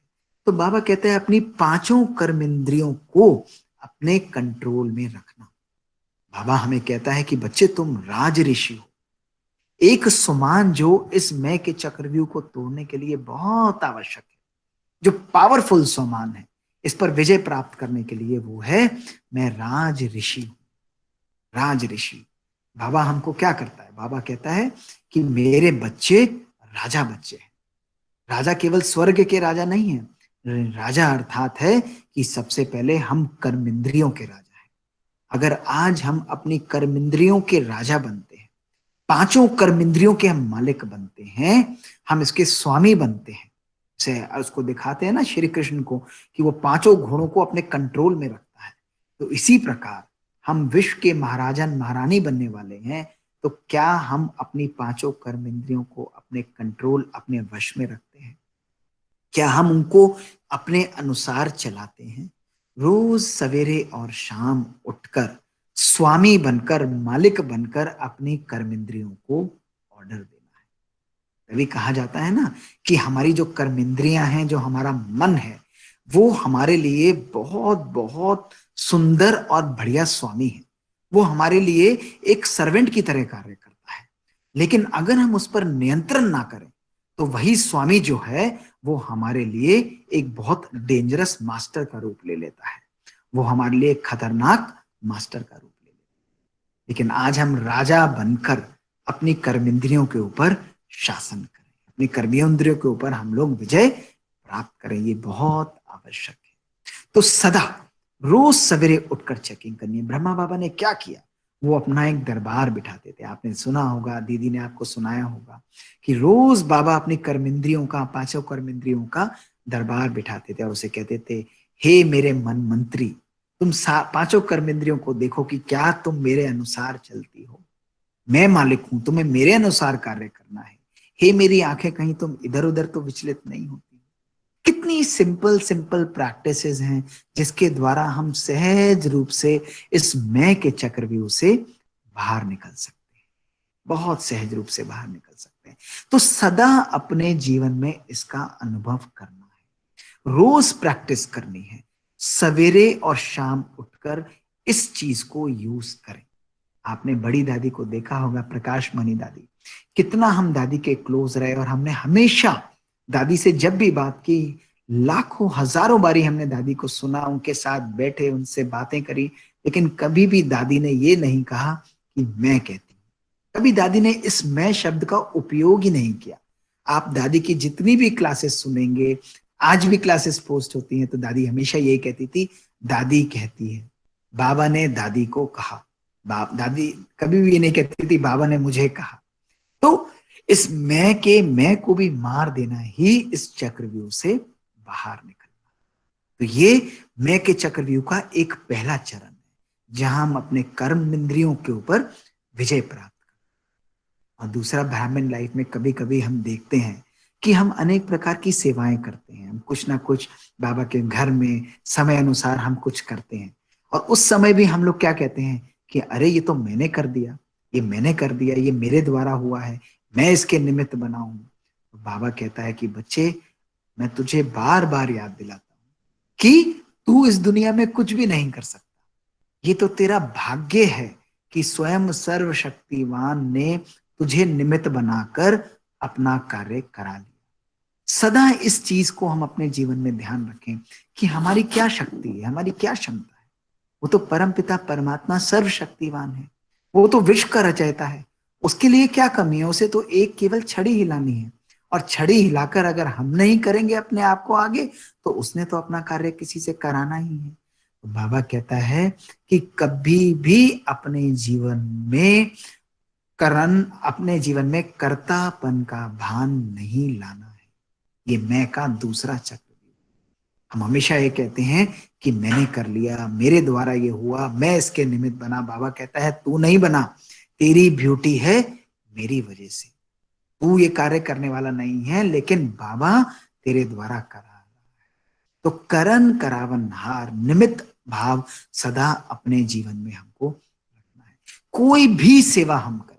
तो बाबा कहते हैं अपनी पांचों कर्मेंद्रियों को अपने कंट्रोल में रखना। बाबा हमें कहता है कि बच्चे तुम राज ऋषि हो, एक सुमान जो इस मैं के चक्रव्यूह को तोड़ने के लिए बहुत आवश्यक है, जो पावरफुल सुमान है इस पर विजय प्राप्त करने के लिए, वो है मैं राज ऋषि हूं। राज ऋषि। बाबा हमको क्या करता है? बाबा कहता है कि मेरे बच्चे राजा बच्चे हैं। राजा केवल स्वर्ग के राजा नहीं है, राजा अर्थात है कि सबसे पहले हम कर्मेंद्रियों के राजा हैं। अगर आज हम अपनी कर्मेंद्रियों के राजा बनते हैं, पांचों कर्मेंद्रियों के हम मालिक बनते हैं, हम इसके स्वामी बनते हैं, से उसको दिखाते हैं ना श्री कृष्ण को कि वो पांचों घोड़ों को अपने कंट्रोल में रखता है। तो इसी प्रकार हम विश्व के महाराजन महारानी बनने वाले हैं, तो क्या हम अपनी पांचों कर्मेंद्रियों को अपने कंट्रोल, अपने वश में रखते हैं? क्या हम उनको अपने अनुसार चलाते हैं? रोज सवेरे और शाम उठकर स्वामी बनकर, मालिक बनकर अपनी कर्मेंद्रियों को ऑर्डर देना है। तभी कहा जाता है ना कि हमारी जो कर्मेंद्रियां हैं, जो हमारा मन है, वो हमारे लिए बहुत बहुत सुंदर और बढ़िया स्वामी है। वो हमारे लिए एक सर्वेंट की तरह कार्य करता है, लेकिन अगर हम उस पर नियंत्रण ना करें तो वही स्वामी जो है वो हमारे लिए एक बहुत डेंजरस मास्टर का रूप ले लेता है। वो हमारे लिए खतरनाक मास्टर का रूप ले लेता है। लेकिन आज हम राजा बनकर अपनी कर्मेंद्रियों के ऊपर शासन करें, अपनी कर्मेंद्रियों के ऊपर हम लोग विजय प्राप्त करें, ये बहुत आवश्यक है। तो सदा रोज सवेरे उठकर चेकिंग करनी है। ब्रह्मा बाबा ने क्या किया? वो अपना एक दरबार बिठाते थे। आपने सुना होगा, दीदी ने आपको सुनाया होगा कि रोज बाबा अपनी कर्मेंद्रियों का, पांचों कर्मेंद्रियों का दरबार बिठाते थे और उसे कहते थे, हे मेरे मन मंत्री, तुम पांचों कर्मेंद्रियों को देखो कि क्या तुम मेरे अनुसार चलती हो। मैं मालिक हूं, तुम्हें मेरे अनुसार कार्य करना है। हे मेरी आंखें, कहीं तुम इधर उधर तो विचलित नहीं होती। कितनी सिंपल सिंपल प्रैक्टिसेस हैं जिसके द्वारा हम सहज रूप से इस मैं के चक्रव्यूह से बाहर निकल सकते हैं, बहुत सहज रूप से बाहर निकल सकते हैं। तो सदा अपने जीवन में इसका अनुभव करना है, रोज प्रैक्टिस करनी है। सवेरे और शाम उठकर इस चीज को यूज करें। आपने बड़ी दादी को देखा होगा, प्रकाश मणि दादी, कितना हम दादी के क्लोज रहे और हमने हमेशा दादी से जब भी बात की, लाखों हजारों बारी हमने दादी को सुना, उनके साथ बैठे, उनसे बातें करी, लेकिन कभी भी दादी ने ये नहीं कहा कि मैं कहती हूँ। कभी दादी ने इस मैं शब्द का उपयोग ही नहीं किया। आप दादी की जितनी भी क्लासेस सुनेंगे, आज भी क्लासेस पोस्ट होती हैं, तो दादी हमेशा यही कहती थी, दादी कहती है, बाबा ने दादी को कहा। दादी कभी भी ये नहीं कहती थी बाबा ने मुझे कहा। तो इस मैं को भी मार देना ही इस चक्रव्यूह से बाहर निकलना। तो ये मैं के चक्रव्यूह का एक पहला चरण है, जहां हम अपने कर्म इंद्रियों के ऊपर विजय प्राप्त करते हैं। और दूसरा, ब्राह्मण लाइफ में कभी कभी हम देखते हैं कि हम अनेक प्रकार की सेवाएं करते हैं, हम कुछ ना कुछ बाबा के घर में समय अनुसार हम कुछ करते हैं, और उस समय भी हम लोग क्या कहते हैं कि अरे ये तो मैंने कर दिया, ये मैंने कर दिया, ये मेरे द्वारा हुआ है, मैं इसके निमित्त बना हूं। बाबा कहता है कि बच्चे, मैं तुझे बार बार याद दिलाता हूं कि तू इस दुनिया में कुछ भी नहीं कर सकता। ये तो तेरा भाग्य है कि स्वयं सर्वशक्तिमान ने तुझे निमित्त बनाकर अपना कार्य करा लिया। सदा इस चीज को हम अपने जीवन में ध्यान रखें कि हमारी क्या शक्ति है, हमारी क्या क्षमता है। वो तो परमपिता परमात्मा सर्वशक्तिवान है, वो तो विश्व का रचयिता है। उसके लिए क्या कमी है? उसे तो एक केवल छड़ी हिलानी है, और छड़ी हिलाकर अगर हम नहीं करेंगे अपने आप को आगे, तो उसने तो अपना कार्य किसी से कराना ही है। तो बाबा कहता है कि कभी भी अपने जीवन में कर्तापन का भान नहीं लाना है। ये मैं का दूसरा चक्र। हम हमेशा ये कहते हैं कि मैंने कर लिया, मेरे द्वारा ये हुआ, मैं इसके निमित्त बना। बाबा कहता है तू नहीं बना, तेरी ब्यूटी है मेरी वजह से। तू ये कार्य करने वाला नहीं है, लेकिन बाबा तेरे द्वारा करा रहा है। तो करन करावन हार, निमित्त भाव सदा अपने जीवन में हमको रखना है। कोई भी सेवा हम करें,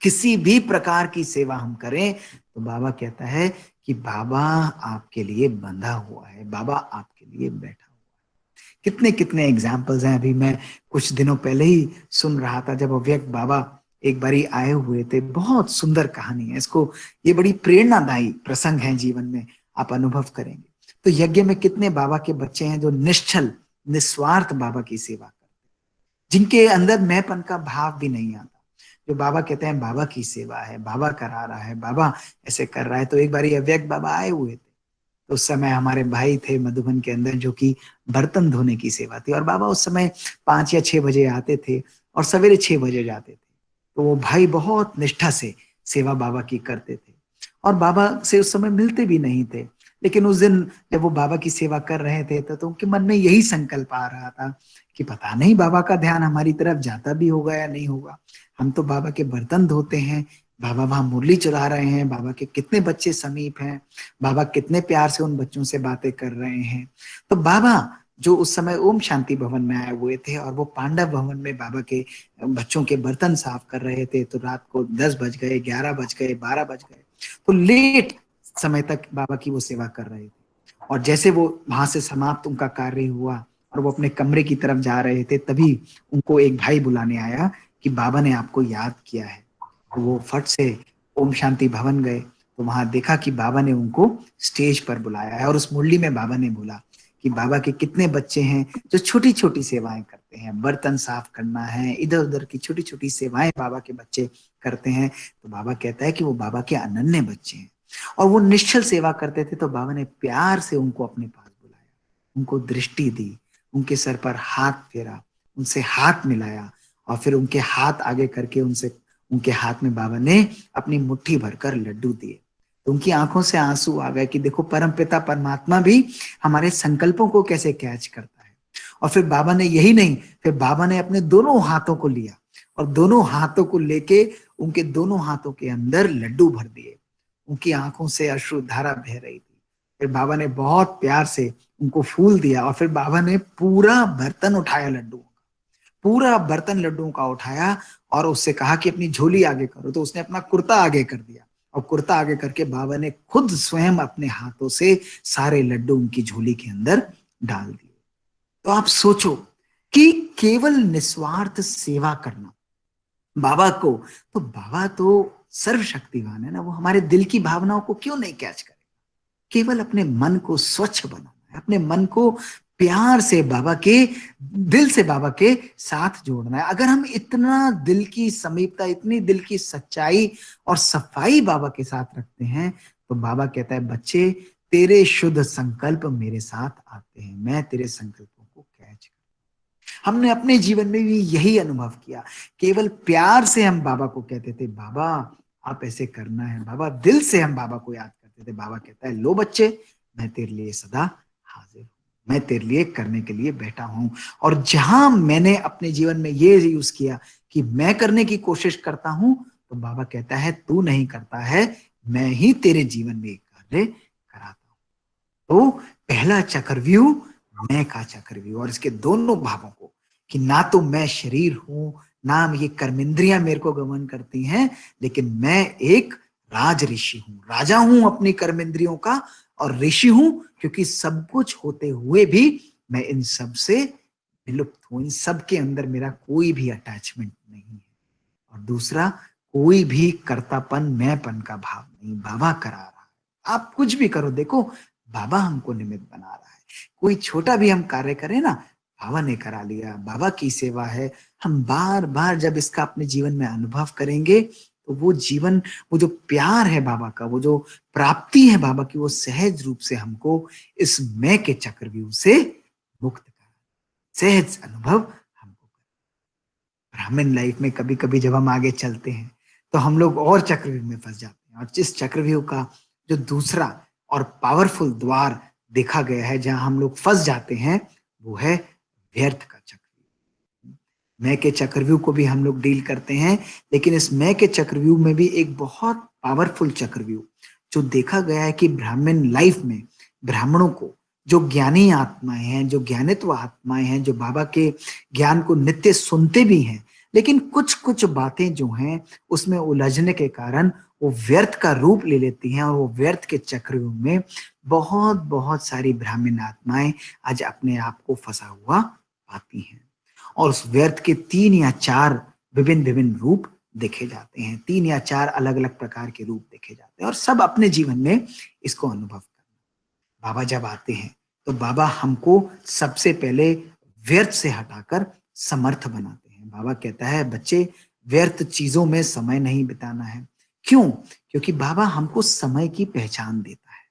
किसी भी प्रकार की सेवा हम करें, तो बाबा कहता है कि बाबा आपके लिए बंधा हुआ है, बाबा आपके लिए बैठा हुआ है। कितने कितने एग्जाम्पल्स हैं। अभी मैं कुछ दिनों पहले ही सुन रहा था, जब अव्यक्त बाबा एक बारी आए हुए थे। बहुत सुंदर कहानी है इसको, ये बड़ी प्रेरणादायी प्रसंग है जीवन में, आप अनुभव करेंगे। तो यज्ञ में कितने बाबा के बच्चे हैं जो निश्चल निस्वार्थ बाबा की सेवा करते हैं, जिनके अंदर मैंपन का भाव भी नहीं आता, जो बाबा कहते हैं बाबा की सेवा है, बाबा करा रहा है, बाबा ऐसे कर रहा है। तो एक बारी अव्यक्त बाबा आए हुए थे, तो उस समय हमारे भाई थे मधुबन के अंदर जो कि बर्तन धोने की सेवा थी, और बाबा उस समय 5 या 6 बजे आते थे और सवेरे 6 बजे जाते थे। तो वो भाई बहुत निष्ठा से सेवा बाबा की करते थे, और बाबा से उस समय मिलते भी नहीं थे। लेकिन उस दिन जब वो बाबा की सेवा कर रहे थे, तो उनके मन में यही संकल्प आ रहा था कि पता नहीं बाबा का ध्यान हमारी तरफ जाता भी होगा या नहीं होगा। हम तो बाबा के बर्तन धोते हैं, बाबा वहां मुरली चला रहे हैं, बाबा के कितने बच्चे समीप हैं, बाबा कितने प्यार से उन बच्चों से बातें कर रहे हैं। तो बाबा जो उस समय ओम शांति भवन में आए हुए थे, और वो पांडव भवन में बाबा के बच्चों के बर्तन साफ कर रहे थे, तो रात को 10 बज गए, 11 बज गए, 12 बज गए, तो लेट समय तक बाबा की वो सेवा कर रहे थे। और जैसे वो वहां से समाप्त उनका कार्य हुआ और वो अपने कमरे की तरफ जा रहे थे, तभी उनको एक भाई बुलाने आया कि बाबा ने आपको याद किया है। तो वो फट से ओम शांति भवन गए, तो वहां देखा कि बाबा ने उनको स्टेज पर बुलाया है, और उस मुरली में बाबा ने बोला कि बाबा के कितने बच्चे हैं जो छोटी छोटी सेवाएं करते हैं, बर्तन साफ करना है, इधर उधर की छोटी छोटी सेवाएं बाबा के बच्चे करते हैं। तो बाबा कहता है कि वो बाबा के अनन्य बच्चे हैं, और वो निश्चल सेवा करते थे। तो बाबा ने प्यार से उनको अपने पास बुलाया, उनको दृष्टि दी, उनके सर पर हाथ फेरा, उनसे हाथ मिलाया, और फिर उनके हाथ आगे करके उनके हाथ में बाबा ने अपनी मुट्ठी भरकर लड्डू दिए। तो उनकी आंखों से आंसू आ गए कि देखो परमपिता परमात्मा भी हमारे संकल्पों को कैसे कैच करता है। और फिर बाबा ने यही नहीं, फिर बाबा ने अपने दोनों हाथों को लिया, और दोनों हाथों को लेके उनके दोनों हाथों के अंदर लड्डू भर दिए। उनकी आंखों से अश्रु धारा बह रही थी। फिर बाबा ने बहुत प्यार से उनको फूल दिया, और फिर बाबा ने पूरा बर्तन उठाया, पूरा बर्तन लड्डुओं का उठाया, और उससे कहा कि अपनी झोली आगे करो। तो उसने अपना कुर्ता आगे कर दिया, और कुर्ता आगे करके बाबा ने खुद स्वयं अपने हाथों से सारे लड्डू उनकी झोली के अंदर डाल दिए। तो आप सोचो कि केवल निस्वार्थ सेवा करना बाबा को, तो बाबा तो सर्वशक्तिवान है ना, वो हमारे दिल की भावनाओं को क्यों नहीं कैच करेगा। केवल अपने मन को स्वच्छ बनाना है, अपने मन को प्यार से बाबा के दिल से बाबा के साथ जोड़ना है। अगर हम इतना दिल की समीपता, इतनी दिल की सच्चाई और सफाई बाबा के साथ रखते हैं, तो बाबा कहता है बच्चे तेरे शुद्ध संकल्प मेरे साथ आते हैं, मैं तेरे संकल्पों को कैच करता हूं। हमने अपने जीवन में भी यही अनुभव किया। केवल प्यार से हम बाबा को कहते थे बाबा आप ऐसे करना है, बाबा दिल से हम बाबा को याद करते थे। बाबा कहता है लो बच्चे, मैं तेरे लिए सदा हाजिर हूं, मैं तेरे लिए करने के लिए बैठा हूं। और जहां मैंने अपने जीवन में ये यूज किया कि मैं करने की कोशिश करता हूं, तो बाबा कहता है तू नहीं करता है, मैं ही तेरे जीवन में एक कार्य कराता हूं। तो पहला चक्रव्यूह मैं का चक्रव्यूह, और इसके दोनों भावों को कि ना तो मैं शरीर हूं, ना ये कर्मेंद्रियां मेरे को गमन करती हैं, लेकिन मैं एक राज ऋषि हूं, राजा हूं अपनी कर्मेंद्रियों का, और ऋषि हूं क्योंकि सब कुछ होते हुए भी मैं इन सब से विलुप्त हूं, इन सब के अंदर मेरा कोई भी अटैचमेंट नहीं है। और दूसरा, कोई भी कर्तापन मैंपन का भाव नहीं, बाबा करा रहा है। आप कुछ भी करो, देखो बाबा हमको निमित्त बना रहा है। कोई छोटा भी हम कार्य करें ना, बाबा ने करा लिया, बाबा की सेवा है। हम बार बार जब इसका अपने जीवन में अनुभव करेंगे तो वो जीवन, वो जो प्यार है बाबा का, वो जो प्राप्ति है बाबा की, वो सहज रूप से हमको इस मैं के चक्रव्यूह से मुक्त कर, सहज अनुभव हमको। ब्राह्मण लाइफ में कभी कभी जब हम आगे चलते हैं तो हम लोग और चक्रव्यूह में फंस जाते हैं, और जिस चक्रव्यूह का जो दूसरा और पावरफुल द्वार देखा गया है जहां हम लोग फंस जाते हैं, वो है व्यर्थ का चक्रव्यूह। मैं के चक्रव्यूह को भी हम लोग डील करते हैं, लेकिन इस मैं के चक्रव्यूह में भी एक बहुत पावरफुल चक्रव्यूह जो देखा गया है कि ब्राह्मण लाइफ में ब्राह्मणों को, जो ज्ञानी आत्माएं हैं, जो ज्ञानित्व आत्माएं हैं, जो बाबा के ज्ञान को नित्य सुनते भी हैं, लेकिन कुछ कुछ बातें जो हैं उसमें उलझने के कारण वो व्यर्थ का रूप ले लेती हैं, और वो व्यर्थ के चक्रव्यूह में बहुत बहुत सारी ब्राह्मण आत्माएं आज अपने आप को फंसा हुआ पाती हैं। और उस व्यर्थ के 3 या 4 विभिन्न विभिन्न रूप देखे जाते हैं, 3 या 4 अलग अलग प्रकार के रूप देखे जाते हैं, और सब अपने जीवन में इसको अनुभव करना। बाबा जब आते हैं तो बाबा हमको सबसे पहले व्यर्थ से हटाकर समर्थ बनाते हैं। बाबा कहता है, बच्चे व्यर्थ चीजों में समय नहीं बिताना है। क्यों? क्योंकि बाबा हमको समय की पहचान देता है।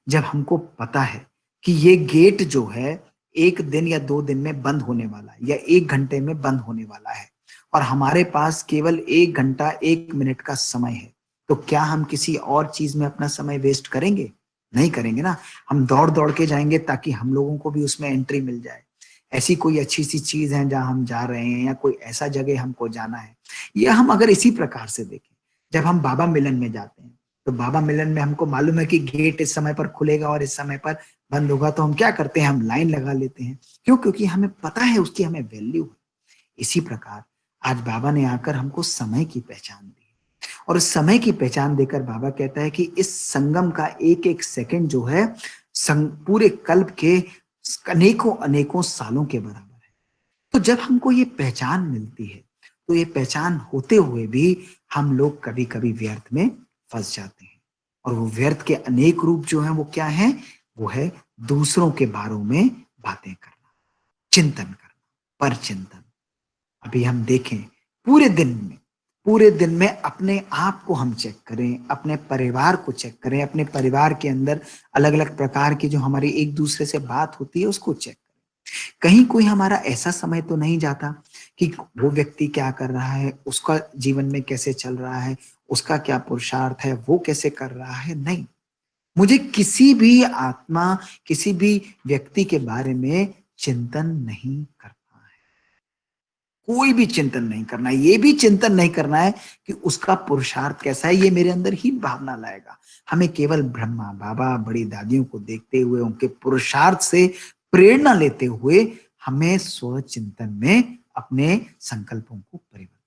जब हमको पता है कि ये गेट जो है 1 दिन या 2 दिन में बंद होने वाला है, या 1 घंटे में बंद होने वाला है, और हमारे पास केवल 1 घंटा 1 मिनट का समय है, तो क्या हम किसी और चीज में अपना समय वेस्ट करेंगे? नहीं करेंगे ना। हम दौड़ दौड़ के जाएंगे ताकि हम लोगों को भी उसमें एंट्री मिल जाए। ऐसी कोई अच्छी सी चीज है जहां हम जा रहे हैं, या कोई ऐसा जगह हमको जाना है। या हम अगर इसी प्रकार से देखें, जब हम बाबा मिलन में जाते हैं तो बाबा मिलन में हमको मालूम है कि गेट इस समय पर खुलेगा और इस समय पर बंद होगा, तो हम क्या करते हैं? हम लाइन लगा लेते हैं। क्यों? क्योंकि हमें पता है उसकी हमें वैल्यू है। इसी प्रकार आज बाबा ने आकर हमको समय की पहचान दी, और उस समय की पहचान देकर बाबा कहता है कि इस संगम का एक एक सेकंड जो है पूरे कल्प के अनेकों अनेकों सालों के बराबर है। तो जब हमको ये पहचान मिलती है, तो ये पहचान होते हुए भी हम लोग कभी कभी व्यर्थ में फंस जाते हैं। और वो व्यर्थ के अनेक रूप जो हैं वो क्या हैं? वो है दूसरों के बारे में बातें करना, चिंतन करना, पर चिंतन। अभी हम देखें पूरे दिन में अपने आप को हम चेक करें, अपने परिवार को चेक करें, अपने परिवार के अंदर अलग अलग प्रकार की जो हमारी एक दूसरे से बात होती है उसको चेक करें। कहीं कोई हमारा ऐसा समय तो नहीं जाता कि वो व्यक्ति क्या कर रहा है, उसका जीवन में कैसे चल रहा है, उसका क्या पुरुषार्थ है, वो कैसे कर रहा है? नहीं, मुझे किसी भी आत्मा, किसी भी व्यक्ति के बारे में चिंतन नहीं करना है। कोई भी चिंतन नहीं करना है। ये भी चिंतन नहीं करना है कि उसका पुरुषार्थ कैसा है, ये मेरे अंदर ही भावना लाएगा। हमें केवल ब्रह्मा बाबा, बड़ी दादियों को देखते हुए, उनके पुरुषार्थ से प्रेरणा लेते हुए हमें स्व चिंतन में अपने संकल्पों को परिवर्तन,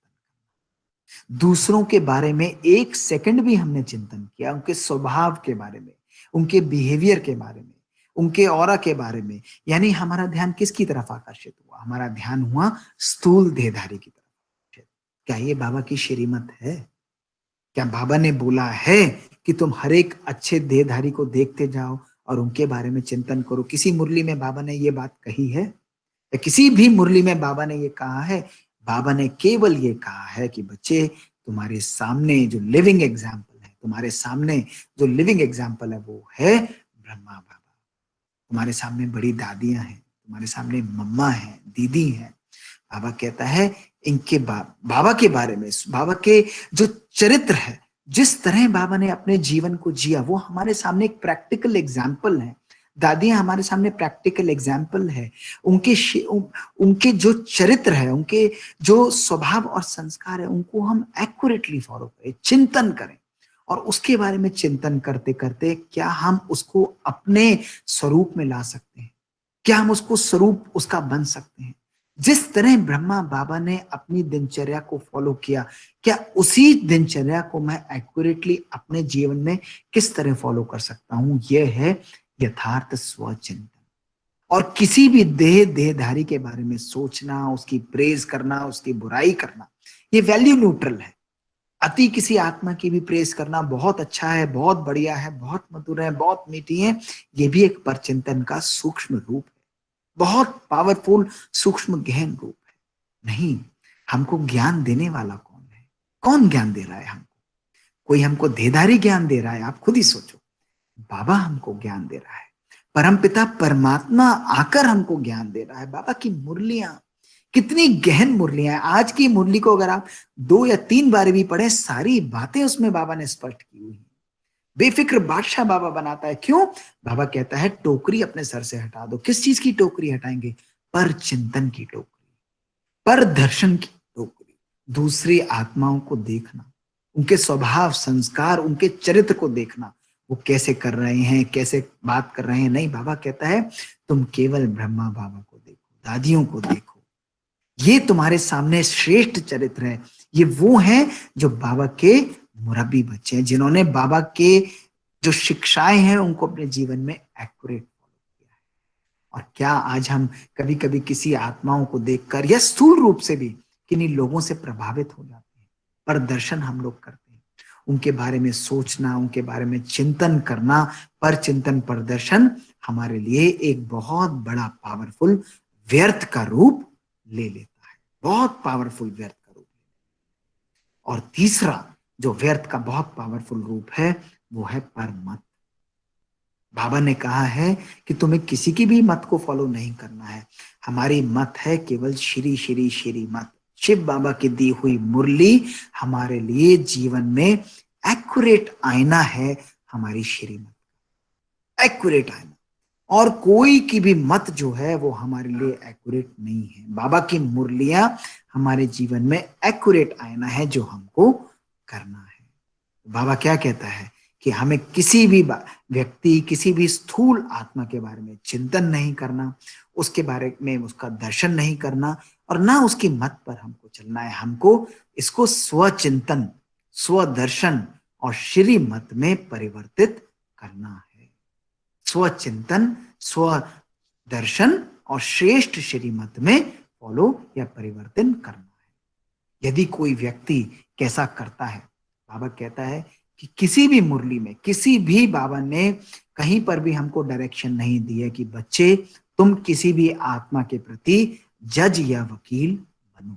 दूसरों के बारे में 1 सेकंड भी हमने चिंतन किया, उनके स्वभाव के बारे में, उनके बिहेवियर के बारे में, उनके ऑरा के बारे में, यानी हमारा ध्यान किसकी तरफ आकर्षित हुआ? हमारा ध्यान हुआ स्थूल देहधारी की तरफ। क्या ये बाबा की श्रीमत है? क्या बाबा ने बोला है कि तुम हर एक अच्छे देहधारी को देखते जाओ और उनके बारे में चिंतन करो? किसी मुरली में बाबा ने ये बात कही है? या किसी भी मुरली में बाबा ने ये कहा है? बाबा ने केवल ये कहा है कि बच्चे, तुम्हारे सामने जो लिविंग एग्जाम्पल है, तुम्हारे सामने जो लिविंग एग्जाम्पल है वो है ब्रह्मा बाबा। तुम्हारे सामने बड़ी दादियां हैं, तुम्हारे सामने मम्मा है, दीदी है। बाबा कहता है इनके बाबा के बारे में, बाबा के जो चरित्र है, जिस तरह बाबा ने अपने जीवन को जिया, वो हमारे सामने एक प्रैक्टिकल एग्जाम्पल है। दादियां हमारे सामने प्रैक्टिकल एग्जाम्पल है। उनके जो चरित्र है, उनके जो स्वभाव और संस्कार है, उनको हम एक्यूरेटली फॉलो करें, चिंतन करें, और उसके बारे में चिंतन करते करते क्या हम उसको अपने स्वरूप में ला सकते हैं? क्या हम उसको स्वरूप उसका बन सकते हैं? जिस तरह ब्रह्मा बाबा ने अपनी दिनचर्या को फॉलो किया, क्या उसी दिनचर्या को मैं एक्यूरेटली अपने जीवन में किस तरह फॉलो कर सकता हूं? यह है यथार्थ स्वचिंतन। और किसी भी देहधारी के बारे में सोचना, उसकी प्रेज करना, उसकी बुराई करना, ये वैल्यू न्यूट्रल है। अति किसी आत्मा की भी प्रेज करना बहुत अच्छा है, बहुत बढ़िया है, बहुत मधुर है, बहुत मीठी है, ये भी एक परचिंतन का सूक्ष्म रूप है, बहुत पावरफुल सूक्ष्म गहन रूप है। नहीं, हमको ज्ञान देने वाला कौन है? कौन ज्ञान दे रहा है हमको? कोई हमको देहधारी ज्ञान दे रहा है? आप खुद ही सोचो। बाबा हमको ज्ञान दे रहा है, परमपिता परमात्मा आकर हमको ज्ञान दे रहा है। बाबा की मुरलियां कितनी गहन मुरलियां हैं। आज की मुरली को अगर आप 2 या 3 बार भी पढ़े, सारी बातें उसमें बाबा ने स्पष्ट की हुई हैं। बेफिक्र बादशाह बाबा बनाता है। क्यों? बाबा कहता है टोकरी अपने सर से हटा दो। किस चीज की टोकरी हटाएंगे? पर चिंतन की टोकरी, पर दर्शन की टोकरी। दूसरी आत्माओं को देखना, उनके स्वभाव संस्कार, उनके चरित्र को देखना, वो कैसे कर रहे हैं, कैसे बात कर रहे हैं। नहीं, बाबा कहता है तुम केवल ब्रह्मा बाबा को देखो, दादियों को देखो, ये तुम्हारे सामने श्रेष्ठ चरित्र है। ये वो हैं जो बाबा के मुरब्बी बच्चे हैं, जिन्होंने बाबा के जो शिक्षाएं हैं उनको अपने जीवन में एक्यूरेट फॉलो किया है। और क्या आज हम कभी कभी किसी आत्माओं को देखकर या स्थूल रूप से भी किन्हीं लोगों से प्रभावित हो जाते हैं? पर दर्शन हम लोग करते हैं, उनके बारे में सोचना, उनके बारे में चिंतन करना, पर चिंतन पर दर्शन हमारे लिए एक बहुत बड़ा पावरफुल व्यर्थ का रूप ले लेता है, बहुत पावरफुल व्यर्थ का रूप। और तीसरा जो व्यर्थ का बहुत पावरफुल रूप है वो है परमत। बाबा ने कहा है कि तुम्हें किसी की भी मत को फॉलो नहीं करना है। हमारी मत है केवल श्री श्री श्री मत। शिव बाबा की दी हुई मुरली हमारे लिए जीवन में एक्यूरेट आईना है, हमारी श्रीमत, एक्यूरेट आईना। और कोई की भी मत जो है वो हमारे लिए एक्यूरेट नहीं है। बाबा की मुरलियां हमारे जीवन में एक्यूरेट आईना है जो हमको करना है। बाबा क्या कहता है कि हमें किसी भी व्यक्ति, किसी भी स्थूल आत्मा के बारे में चिंतन नहीं करना, उसके बारे में उसका दर्शन नहीं करना, और ना उसकी मत पर हमको चलना है। हमको इसको स्वचिंतन, स्वदर्शन और श्री मत में परिवर्तित करना है। स्वचिंतन, स्वदर्शन और श्रेष्ठ श्रीमत में फॉलो या परिवर्तन करना है। यदि कोई व्यक्ति कैसा करता है, बाबा कहता है कि किसी भी मुरली में, किसी भी बाबा ने कहीं पर भी हमको डायरेक्शन नहीं दी है कि बच्चे तुम किसी भी आत्मा के प्रति जज या वकील बनो।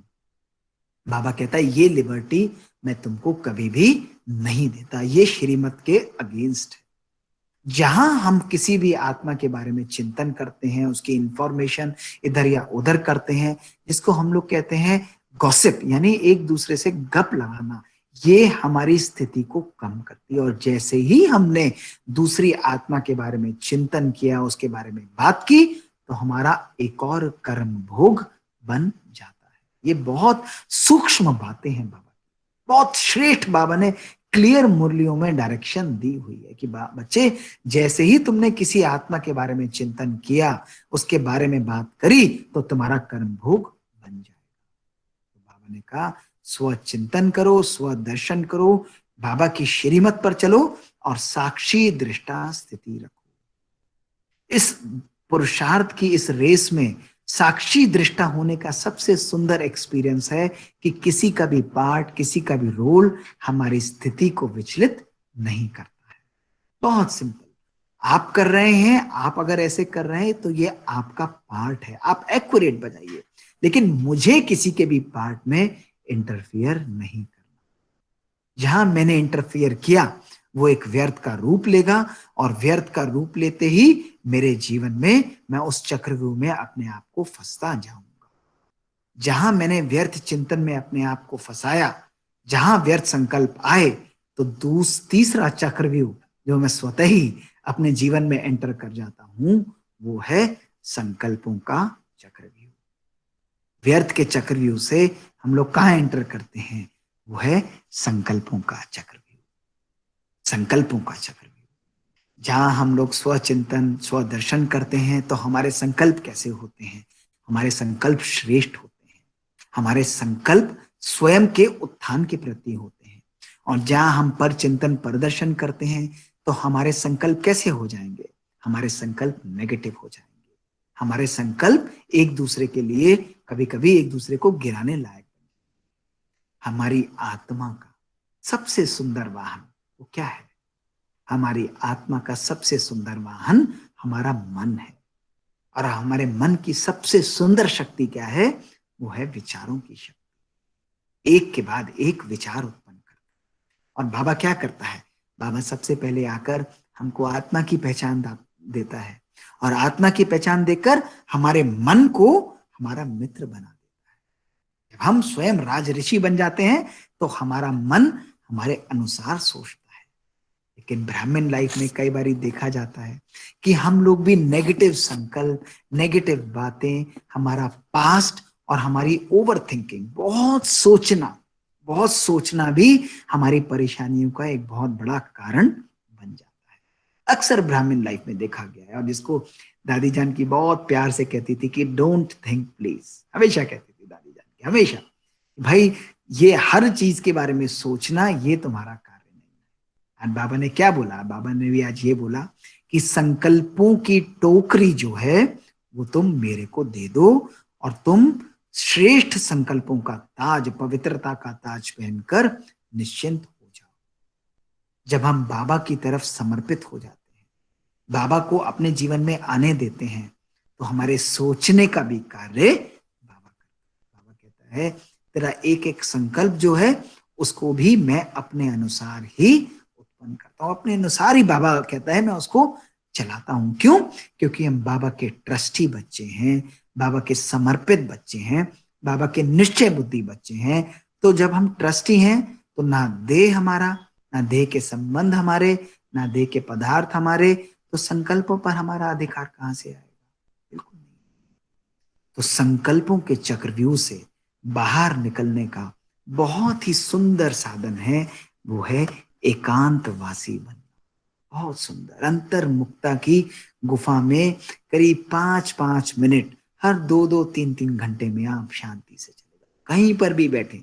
बाबा कहता है ये लिबर्टी मैं तुमको कभी भी नहीं देता, ये श्रीमत के अगेंस्ट है। जहां हम किसी भी आत्मा के बारे में चिंतन करते हैं, उसकी इंफॉर्मेशन इधर या उधर करते हैं, जिसको हम लोग कहते हैं गॉसिप, यानी एक दूसरे से गप लगाना, ये हमारी स्थिति को कम करती है। और जैसे ही हमने दूसरी आत्मा के बारे में चिंतन किया, उसके बारे में बात की, तो हमारा एक और कर्म भोग बन जाता है। ये बहुत सूक्ष्म बातें हैं बाबा, बहुत श्रेष्ठ बाबा ने क्लियर मुरलियों में डायरेक्शन दी हुई है कि बच्चे जैसे ही तुमने किसी आत्मा के बारे में चिंतन किया, उसके बारे में बात करी, तो तुम्हारा कर्म भोग बन जाएगा। तो बाबा ने कहा स्वचिंतन करो, स्वदर्शन करो, बाबा की श्रीमत पर चलो और साक्षी दृष्टा स्थिति रखो। इस पुरुषार्थ की इस रेस में साक्षी दृष्टा होने का सबसे सुंदर एक्सपीरियंस है कि किसी का भी पार्ट, किसी का भी रोल हमारी स्थिति को विचलित नहीं करता है। बहुत सिंपल, आप कर रहे हैं, आप अगर ऐसे कर रहे हैं तो ये आपका पार्ट है, आप एक्यूरेट बजाइए, लेकिन मुझे किसी के भी पार्ट में इंटरफियर नहीं करना। जहां मैंने इंटरफियर किया वो एक व्यर्थ का रूप लेगा, और व्यर्थ का रूप लेते ही मेरे जीवन में मैं उस चक्रव्यूह में अपने आप को फंसता जाऊंगा। जहां मैंने व्यर्थ चिंतन में अपने आप को फंसाया, जहां व्यर्थ संकल्प आए, तो तीसरा चक्रव्यूह जो मैं स्वतः ही अपने जीवन में एंटर कर जाता हूं, वो है संकल्पों का चक्रव्यूह। व्यर्थ के चक्रव्यूह से हम लोग कहां एंटर करते हैं? वो है संकल्पों का चक्रव्यूह। संकल्पों का चक्रव्यूह, जहां हम लोग स्वचिंतन, स्वदर्शन करते हैं, तो हमारे संकल्प कैसे होते हैं? हमारे संकल्प श्रेष्ठ होते हैं, हमारे संकल्प स्वयं के उत्थान के प्रति होते हैं। और जहां हम पर चिंतन प्रदर्शन करते हैं तो हमारे संकल्प कैसे हो जाएंगे? हमारे संकल्प नेगेटिव हो जाएंगे। हमारे संकल्प एक दूसरे के लिए कभी कभी एक दूसरे को गिराने लायक। हमारी आत्मा का सबसे सुंदर वाहन वो क्या है? हमारी आत्मा का सबसे सुंदर वाहन हमारा मन है। और हमारे मन की सबसे सुंदर शक्ति क्या है? वो है विचारों की शक्ति। एक के बाद एक विचार उत्पन्न करता है। और बाबा क्या करता है? बाबा सबसे पहले आकर हमको आत्मा की पहचान देता है, और आत्मा की पहचान देकर हमारे मन को हमारा मित्र बना देता है। जब हम स्वयं राज ऋषि बन जाते हैं तो हमारा मन हमारे अनुसार सोचता है। लेकिन ब्राह्मण लाइफ में कई बार देखा जाता है कि हम लोग भी नेगेटिव संकल्प, नेगेटिव बातें, हमारा पास्ट और हमारी ओवर थिंकिंग, बहुत सोचना भी हमारी परेशानियों का एक बहुत बड़ा कारण बन जाता है। अक्सर ब्राह्मण लाइफ में देखा गया है, और जिसको दादी जान की बहुत प्यार से कहती थी कि डोंट थिंक प्लीज, हमेशा कहती थी दादी जान की, हमेशा, भाई ये हर चीज के बारे में सोचना ये तुम्हारा कार्य नहीं है। और बाबा ने क्या बोला? बाबा ने भी आज ये बोला कि संकल्पों की टोकरी जो है वो तुम मेरे को दे दो, और तुम श्रेष्ठ संकल्पों का ताज, पवित्रता का ताज पहनकर निश्चिंत हो जाओ। जब हम बाबा की तरफ समर्पित हो जाते हैं, बाबा को अपने जीवन में आने देते हैं, तो हमारे सोचने का भी कार्य बाबा करता है। बाबा कहता है तेरा एक एक संकल्प जो है उसको भी मैं अपने अनुसार ही उत्पन्न करता हूं, अपने अनुसार ही बाबा कहता है मैं उसको चलाता हूं। क्यों? क्योंकि हम बाबा के ट्रस्टी बच्चे हैं, बाबा के समर्पित बच्चे हैं, बाबा के निश्चय बुद्धि बच्चे हैं। तो जब हम ट्रस्टी हैं तो ना देह हमारा, ना देह के संबंध हमारे, ना देह के पदार्थ हमारे, तो संकल्पों पर हमारा अधिकार कहां से आएगा? बिल्कुल नहीं। तो संकल्पों के चक्रव्यूह से बाहर निकलने का बहुत ही सुंदर साधन है, वो है एकांतवासी बनना। बहुत सुंदर अंतर्मुक्ता की गुफा में करीब 5-5 मिनट हर 2-2, 3-3 घंटे में आप शांति से चले जाओ, कहीं पर भी बैठे।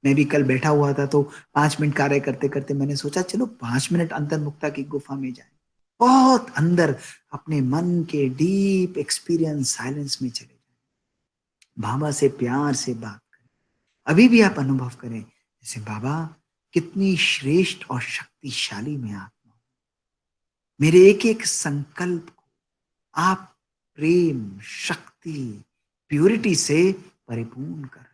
मैं भी कल बैठा हुआ था तो 5 मिनट कार्य करते करते मैंने सोचा चलो 5 मिनट अंतर्मुक्ता की गुफा में जाए, बहुत अंदर अपने मन के डीप एक्सपीरियंस साइलेंस में चले जाए, बाबा से प्यार से बात करें। अभी भी आप अनुभव करें जैसे बाबा कितनी श्रेष्ठ और शक्तिशाली मैं आत्मा हूं, मेरे एक एक संकल्प को आप प्रेम, शक्ति, प्यूरिटी से परिपूर्ण कर रहे हैं।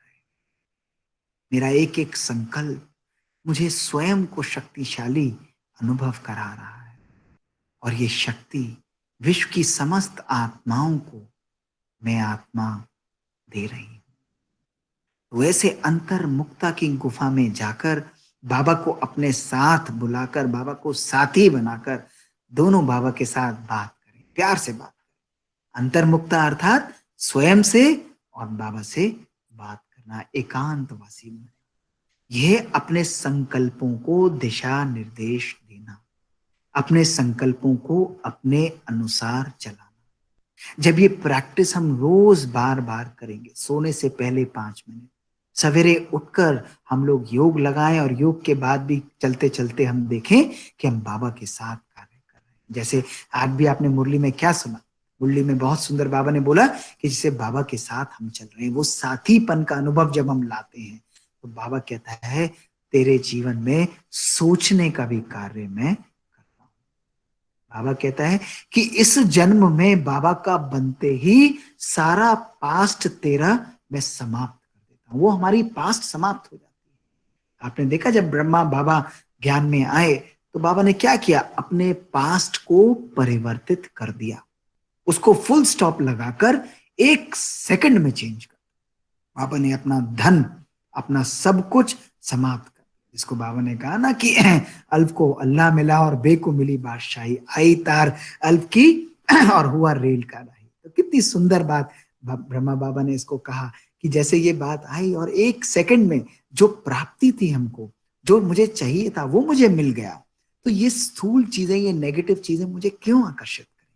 मेरा एक एक संकल्प मुझे स्वयं को शक्तिशाली अनुभव करा रहा है, और ये शक्ति विश्व की समस्त आत्माओं को मैं आत्मा दे रही हूं। तो ऐसे अंतर्मुक्ता की गुफा में जाकर बाबा को अपने साथ बुलाकर, बाबा को साथी बनाकर दोनों बाबा के साथ बात करें, प्यार से बात करें। अंतर्मुक्ता अर्थात स्वयं से और बाबा से बात करना, एकांतवासी बनना, यह अपने संकल्पों को दिशा निर्देश देना, अपने संकल्पों को अपने अनुसार चलाना। जब ये प्रैक्टिस हम रोज बार बार करेंगे, सोने से पहले 5 मिनट, सवेरे उठकर हम लोग योग लगाएं, और योग के बाद भी चलते चलते हम देखें कि हम बाबा के साथ कार्य कर रहे हैं। जैसे आज भी आपने मुरली में क्या सुना? मुरली में बहुत सुंदर बाबा ने बोला कि जिसे बाबा के साथ हम चल रहे हैं, वो साथीपन का अनुभव जब हम लाते हैं तो बाबा कहता है तेरे जीवन में सोचने का भी कार्य मैं करता हूं। बाबा कहता है कि इस जन्म में बाबा का बनते ही सारा पास्ट तेरा मैं समाप्त कर देता हूं। वो हमारी पास्ट समाप्त हो जाती है। आपने देखा जब ब्रह्मा बाबा ज्ञान में आए तो बाबा ने क्या किया? अपने पास्ट को परिवर्तित कर दिया, उसको फुल स्टॉप लगाकर 1 सेकंड में चेंज कर। बाबा ने अपना धन, अपना सब कुछ समाप्त कर, जिसको बाबा ने कहा ना कि अल्फ को अल्लाह मिला और बे को मिली बादशाही, आई तार अल्फ की और हुआ रेल का राही। तो कितनी सुंदर बात ब्रह्मा बाबा ने इसको कहा कि जैसे ये बात आई और 1 सेकंड में जो प्राप्ति थी हमको, जो मुझे चाहिए था वो मुझे मिल गया। तो ये स्थूल चीजें, ये नेगेटिव चीजें मुझे क्यों आकर्षित करें?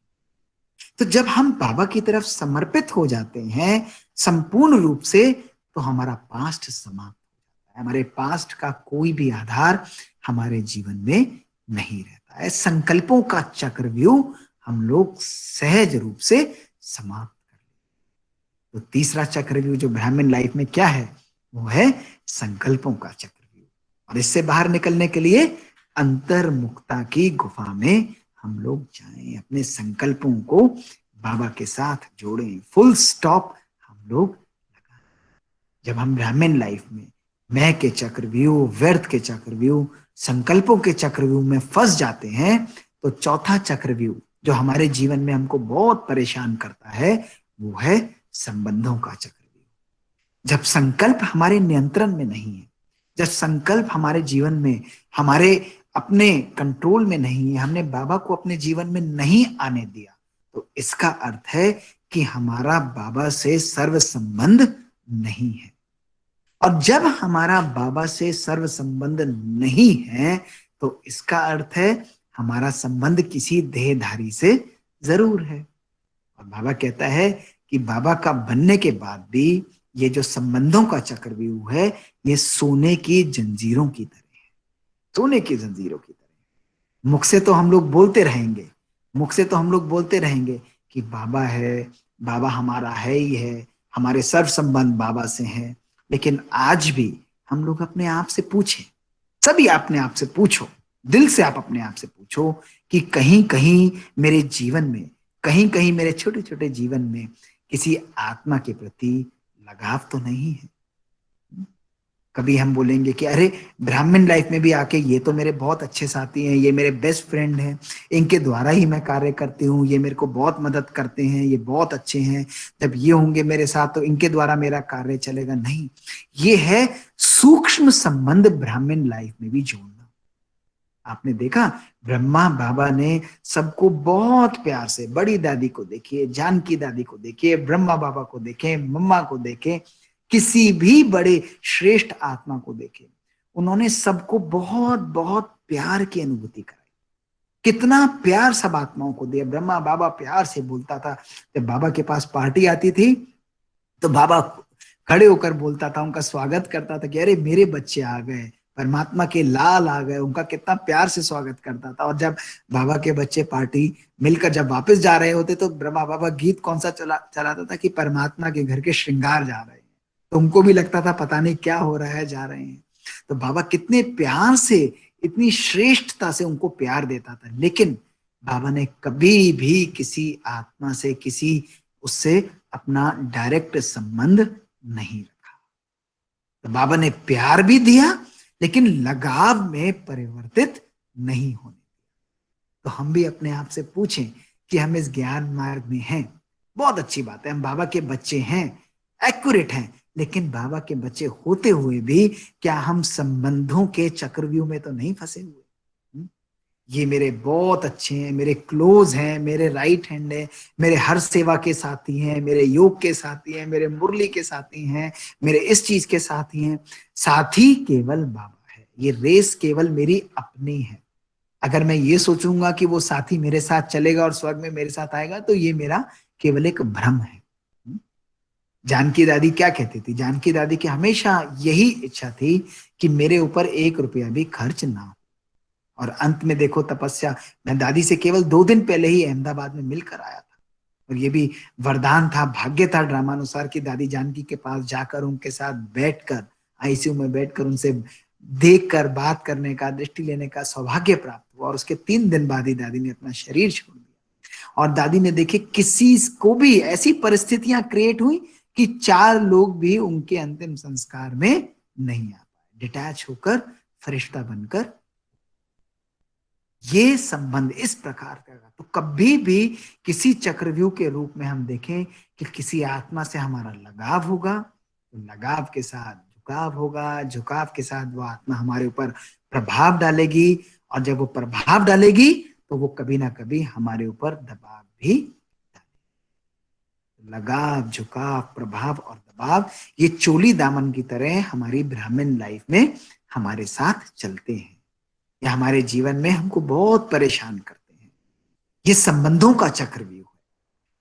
तो जब हम बाबा की तरफ समर्पित हो जाते हैं संपूर्ण रूप से, तो हमारा पास्ट समाप्त हो जाता है। हमारे पास्ट का कोई भी आधार हमारे जीवन में नहीं रहता है। संकल्पों का चक्रव्यूह हम लोग सहज रूप से समाप्त कर लेते। तो तीसरा चक्रव्यूह जो ब्राह्मण लाइफ में क्या है, वो है संकल्पों का चक्रव्यूह। और इससे बाहर निकलने के लिए अंतर्मुखता की गुफा में हम लोग जाएं, अपने संकल्पों को बाबा के साथ जोड़ें, फुल स्टॉप हम लोग लगाएं। जब हम ब्राह्मण लाइफ में मैं के चक्रव्यूह, व्यर्थ के चक्रव्यूह, संकल्पों के चक्रव्यूह में फंस जाते हैं, तो चौथा चक्रव्यूह जो हमारे जीवन में हमको बहुत परेशान करता है, वो है संबंधों का चक्रव्यूह। जब संकल्प हमारे नियंत्रण में नहीं है, जब संकल्प हमारे जीवन में, हमारे अपने कंट्रोल में नहीं है, हमने बाबा को अपने जीवन में नहीं आने दिया, तो इसका अर्थ है कि हमारा बाबा से सर्व संबंध नहीं है। और जब हमारा बाबा से सर्व संबंध नहीं है, तो इसका अर्थ है हमारा संबंध किसी देहधारी से जरूर है। और बाबा कहता है कि बाबा का बनने के बाद भी ये जो संबंधों का चक्रव्यूह है, ये सोने की जंजीरों की तरह है, सोने की जंजीरों की तरह। मुख से तो हम लोग बोलते रहेंगे, मुख से तो हम लोग बोलते रहेंगे कि बाबा है, बाबा हमारा है ही है, हमारे सर्व संबंध बाबा से हैं। लेकिन आज भी हम लोग अपने आप से पूछें, सभी अपने आप से पूछो, दिल से आप अपने आप से पूछो कि कहीं कहीं मेरे जीवन में, कहीं कहीं मेरे छोटे छोटे जीवन में किसी आत्मा के प्रति लगाव तो नहीं है। कभी हम बोलेंगे कि अरे ब्राह्मण लाइफ में भी आके ये तो मेरे बहुत अच्छे साथी हैं, ये मेरे बेस्ट फ्रेंड हैं, इनके द्वारा ही मैं कार्य करती हूँ, ये मेरे को बहुत मदद करते हैं, ये बहुत अच्छे हैं, जब ये होंगे मेरे साथ तो इनके द्वारा मेरा कार्य चलेगा। नहीं, ये है सूक्ष्म संबंध ब्राह्मण लाइफ में भी जोड़ना। आपने देखा ब्रह्मा बाबा ने सबको बहुत प्यार से, बड़ी दादी को देखिए, जानकी दादी को देखिए, ब्रह्मा बाबा को देखे, मम्मा को देखे, किसी भी बड़े श्रेष्ठ आत्मा को देखे, उन्होंने सबको बहुत बहुत प्यार की अनुभूति कराई। कितना प्यार सब आत्माओं को दिया। ब्रह्मा बाबा प्यार से बोलता था, जब बाबा के पास पार्टी आती थी तो बाबा खड़े होकर बोलता था, उनका स्वागत करता था कि अरे मेरे बच्चे आ गए, परमात्मा के लाल आ गए, उनका कितना प्यार से स्वागत करता था। और जब बाबा के बच्चे पार्टी मिलकर जब वापस जा रहे होते तो ब्रह्मा बाबा गीत कौन सा चलाता था कि परमात्मा के घर के श्रृंगार जा रहे हैं, तो उनको भी लगता था पता नहीं क्या हो रहा है, जा रहे हैं। तो बाबा कितने प्यार से, इतनी श्रेष्ठता से उनको प्यार देता था। लेकिन बाबा ने कभी भी किसी आत्मा से, किसी उससे अपना डायरेक्ट संबंध नहीं रखा। तो बाबा ने प्यार भी दिया लेकिन लगाव में परिवर्तित नहीं होने दिया। तो हम भी अपने आप से पूछें कि हम इस ज्ञान मार्ग में हैं, बहुत अच्छी बात है, हम बाबा के बच्चे हैं, एक्यूरेट हैं, लेकिन बाबा के बच्चे होते हुए भी क्या हम संबंधों के चक्रव्यूह में तो नहीं फंसे हुए? ये मेरे बहुत अच्छे हैं, मेरे क्लोज हैं, मेरे राइट हैंड है, मेरे हर सेवा के साथी हैं, मेरे योग के साथी हैं, मेरे मुरली के साथी हैं, मेरे इस चीज के साथी हैं। साथी केवल बाबा है, ये रेस केवल मेरी अपनी है। अगर मैं ये सोचूंगा कि वो साथी मेरे साथ चलेगा और स्वर्ग में मेरे साथ आएगा, तो ये मेरा केवल एक भ्रम है। जानकी दादी क्या कहती थी? जानकी दादी की हमेशा यही इच्छा थी कि मेरे ऊपर 1 रुपया भी खर्च ना हो। और अंत में देखो तपस्या, मैं दादी से केवल 2 दिन पहले ही अहमदाबाद में मिलकर आया था, और ये भी वरदान था, भाग्य था ड्रामानुसार कि दादी जानकी के पास जाकर उनके साथ बैठकर, आईसीयू में बैठकर उनसे देखकर बात करने का, दृष्टि लेने का सौभाग्य प्राप्त हुआ। और उसके 3 दिन बाद ही दादी ने अपना शरीर छोड़ दिया। और दादी ने देखे किसी को भी ऐसी परिस्थितियां क्रिएट हुई कि 4 लोग भी उनके अंतिम संस्कार में नहीं आ पाए, डिटैच होकर फरिश्ता बनकर। ये संबंध इस प्रकार का, तो कभी भी किसी चक्रव्यूह के रूप में हम देखें कि किसी आत्मा से हमारा लगाव होगा, तो लगाव के साथ झुकाव होगा, झुकाव के साथ वो आत्मा हमारे ऊपर प्रभाव डालेगी, और जब वो प्रभाव डालेगी तो वो कभी ना कभी हमारे ऊपर दबाव भी डालेगी। लगाव, झुकाव, प्रभाव और दबाव, ये चोली दामन की तरह हमारी ब्राह्मण लाइफ में हमारे साथ चलते हैं, या हमारे जीवन में हमको बहुत परेशान करते हैं। ये संबंधों का चक्रव्यूह है।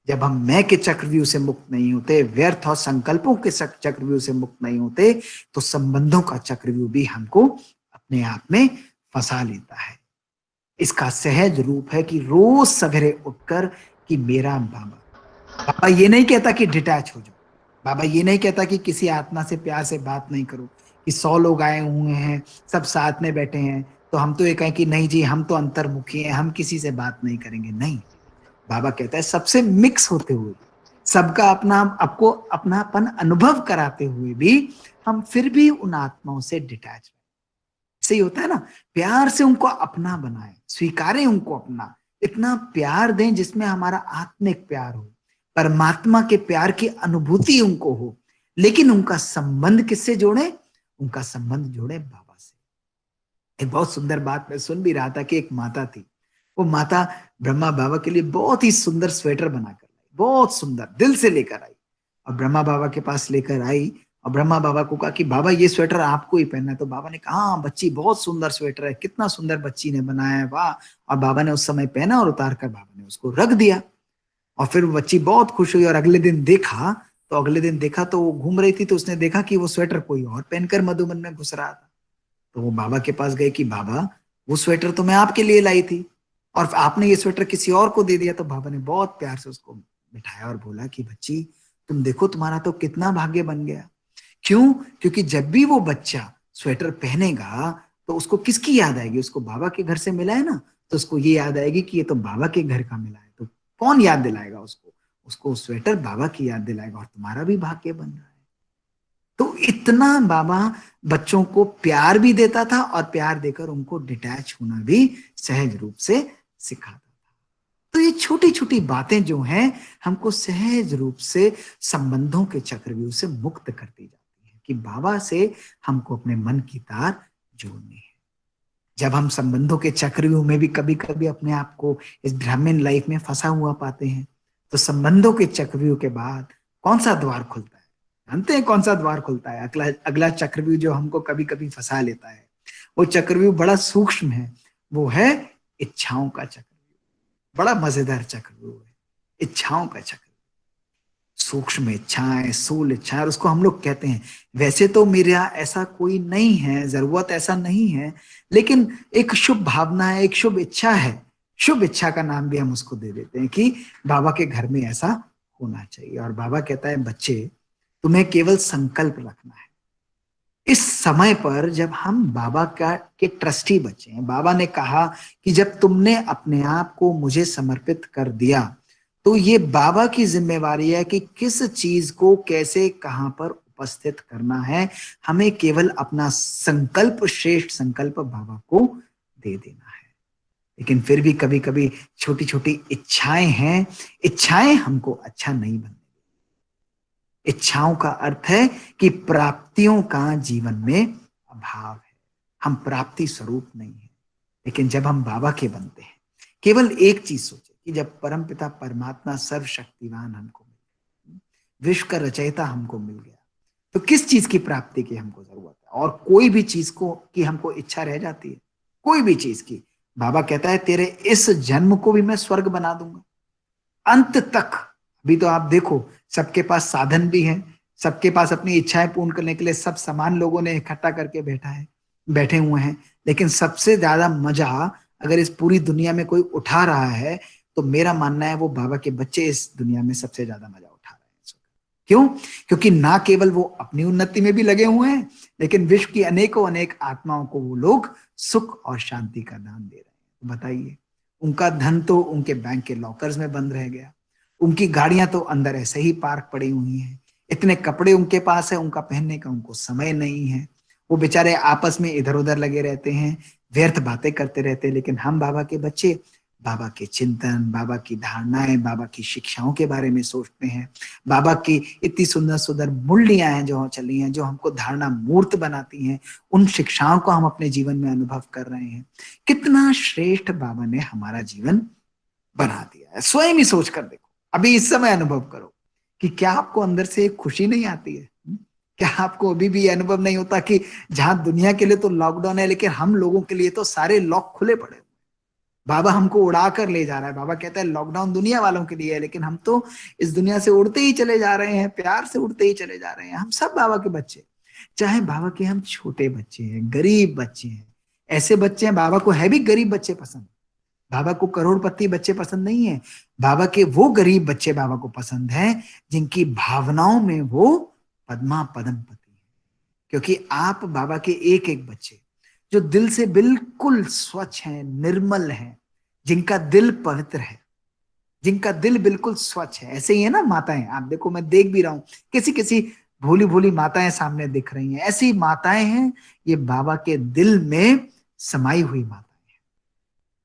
जब हम मैं के चक्रव्यूह से मुक्त नहीं होते, व्यर्थ और संकल्पों के चक्रव्यूह से मुक्त नहीं होते, तो संबंधों का चक्रव्यूह भी हमको अपने आप में फंसा लेता है। इसका सहज रूप है कि रोज सवेरे उठकर कि मेरा बाबा, बाबा ये नहीं कहता कि डिटैच हो जाओ, बाबा ये नहीं कहता कि किसी आत्मा से प्यार से बात नहीं करो, कि 100 लोग आए हुए हैं, सब साथ में बैठे हैं, तो हम तो ये कहें कि नहीं जी हम तो अंतर्मुखी हैं, हम किसी से बात नहीं करेंगे। नहीं, बाबा कहता है सबसे मिक्स होते हुए, सबका अपना आपको अपनापन अनुभव कराते हुए भी हम फिर भी उन आत्माओं से डिटैच। सही होता है ना, प्यार से उनको अपना बनाए, स्वीकारें उनको अपना, इतना प्यार दें जिसमें हमारा आत्मिक प्यार हो, परमात्मा के प्यार की अनुभूति उनको हो, लेकिन उनका संबंध किससे जोड़े? उनका संबंध जोड़े बाबा से। एक बहुत सुंदर बात मैं सुन भी रहा था कि एक माता थी, वो माता ब्रह्मा बाबा के लिए बहुत ही सुंदर स्वेटर बनाकर लाई, बहुत सुंदर, दिल से लेकर आई, और ब्रह्मा बाबा के पास लेकर आई, और ब्रह्मा बाबा को कहा कि बाबा ये स्वेटर आपको ही पहनना है। तो बाबा ने कहा हाँ बच्ची बहुत सुंदर स्वेटर है, कितना सुंदर बच्ची ने बनाया है, वाह। और बाबा ने उस समय पहना और उतार कर बाबा ने उसको रख दिया, और फिर वो बच्ची बहुत खुश हुई। और अगले दिन देखा तो वो घूम रही थी, तो उसने देखा कि वो स्वेटर कोई और पहनकर मधुबन में घुस रहा था। तो वो बाबा के पास गए कि बाबा वो स्वेटर तो मैं आपके लिए लाई थी और आपने ये स्वेटर किसी और को दे दिया। तो बाबा ने बहुत प्यार से उसको बिठाया और बोला कि बच्ची तुम देखो तुम्हारा तो कितना भाग्य बन गया। क्यों? क्योंकि जब भी वो बच्चा स्वेटर पहनेगा तो उसको किसकी याद आएगी? उसको बाबा के घर से मिला है ना, तो उसको ये याद आएगी कि ये तो बाबा के घर का मिला है। तो कौन याद दिलाएगा उसको? उसको स्वेटर बाबा की याद दिलाएगा, और तुम्हारा भी भाग्य बन रहा है। तो इतना बाबा बच्चों को प्यार भी देता था और प्यार देकर उनको डिटैच होना भी सहज रूप से सिखाता था। तो ये छोटी छोटी बातें जो हैं हमको सहज रूप से संबंधों के चक्रव्यूह से मुक्त करती जाती है कि बाबा से हमको अपने मन की तार जोड़नी है। जब हम संबंधों के चक्रव्यूह में भी कभी कभी अपने आप को इस ब्राह्मण लाइफ में फंसा हुआ पाते हैं, तो संबंधों के चक्रव्यूह के बाद कौन सा द्वार खुलता है? जानते हैं कौन सा द्वार खुलता है? अगला अगला चक्रव्यूह जो हमको कभी कभी फंसा लेता है, वो चक्रव्यूह बड़ा सूक्ष्म है, वो है इच्छाओं का चक्रव्यूह। बड़ा मजेदार चक्रव्यूह है इच्छाओं का चक्रव्यूह। सूक्ष्म इच्छाएं, स्थूल इच्छाएं, और उसको हम लोग कहते हैं वैसे तो मेरा ऐसा कोई नहीं है, जरूरत ऐसा नहीं है, लेकिन एक शुभ भावना है, एक शुभ इच्छा है, शुभ इच्छा का नाम भी हम उसको दे देते हैं कि बाबा के घर में ऐसा होना चाहिए। और बाबा कहता है बच्चे तुम्हें केवल संकल्प रखना है। इस समय पर जब हम बाबा के ट्रस्टी बचे हैं, बाबा ने कहा कि जब तुमने अपने आप को मुझे समर्पित कर दिया तो ये बाबा की जिम्मेवारी है कि किस चीज को कैसे कहां पर उपस्थित करना है। हमें केवल अपना संकल्प, श्रेष्ठ संकल्प बाबा को दे देना है। लेकिन फिर भी कभी कभी छोटी छोटी इच्छाएं हैं, इच्छाएं हमको अच्छा नहीं बनने। इच्छाओं का अर्थ है कि प्राप्तियों का जीवन में अभाव है, हम प्राप्ति स्वरूप नहीं है। लेकिन जब हम बाबा के बनते हैं, केवल एक चीज सोचे कि जब परमपिता परमात्मा सर्वशक्तिवान हमको मिल गया, विश्व का रचयिता हमको मिल गया, तो किस चीज की प्राप्ति की हमको जरूरत है? और कोई भी चीज को की हमको इच्छा रह जाती है, कोई भी चीज की। बाबा कहता है तेरे इस जन्म को भी मैं स्वर्ग बना दूंगा, अंत तक। अभी तो आप देखो सबके पास साधन भी है, सबके पास अपनी इच्छाएं पूर्ण करने के लिए सब समान लोगों ने इकट्ठा करके बैठे हुए हैं। लेकिन सबसे ज्यादा मजा अगर इस पूरी दुनिया में कोई उठा रहा है तो मेरा मानना है वो बाबा के बच्चे इस दुनिया में सबसे ज्यादा मजा उठा रहे हैं। क्यों? क्योंकि ना केवल वो अपनी उन्नति में भी लगे हुए हैं, लेकिन विश्व की अनेकों अनेक आत्माओं को वो लोग सुख और शांति का दान दे रहे हैं। बताइए, उनका धन तो उनके बैंक के लॉकर्स में बंद रह गया, उनकी गाड़ियां तो अंदर ऐसे ही पार्क पड़ी हुई हैं, इतने कपड़े उनके पास है, उनका पहनने का उनको समय नहीं है, वो बेचारे आपस में इधर उधर लगे रहते हैं, व्यर्थ बातें करते रहते हैं। लेकिन हम बाबा के बच्चे बाबा के चिंतन, बाबा की धारणाएं, बाबा की शिक्षाओं के बारे में सोचते हैं। बाबा की इतनी सुंदर सुंदर मूल्यें हैं जो चली हैं, जो हमको धारणा मूर्त बनाती हैं, उन शिक्षाओं को हम अपने जीवन में अनुभव कर रहे हैं। कितना श्रेष्ठ बाबा ने हमारा जीवन बना दिया है। स्वयं ही सोच कर देखो, अभी इस समय अनुभव करो कि क्या आपको अंदर से एक खुशी नहीं आती है? क्या आपको अभी भी अनुभव नहीं होता कि जहां दुनिया के लिए तो लॉकडाउन है, लेकिन हम लोगों के लिए तो सारे लॉक खुले पड़े, बाबा हमको उड़ा कर ले जा रहा है। बाबा कहता है लॉकडाउन दुनिया वालों के लिए है, लेकिन हम तो इस दुनिया से उड़ते ही चले जा रहे हैं, प्यार से उड़ते ही चले जा रहे हैं। हम सब बाबा के बच्चे, चाहे बाबा के हम छोटे बच्चे हैं, गरीब बच्चे हैं, ऐसे बच्चे हैं। बाबा को है भी गरीब बच्चे पसंद, बाबा को करोड़पति बच्चे पसंद नहीं है। बाबा के वो गरीब बच्चे बाबा को पसंद हैं जिनकी भावनाओं में वो पद्मा पदम पति है। क्योंकि आप बाबा के एक एक बच्चे जो दिल से बिल्कुल स्वच्छ हैं, निर्मल हैं, जिनका दिल पवित्र है, जिनका दिल बिल्कुल स्वच्छ है, ऐसे ही है ना माताएं। आप देखो, मैं देख भी रहा हूं, किसी किसी भोली भोली माताएं सामने दिख रही हैं, ऐसी माताएं हैं, ये बाबा के दिल में समाई हुई माताएं हैं।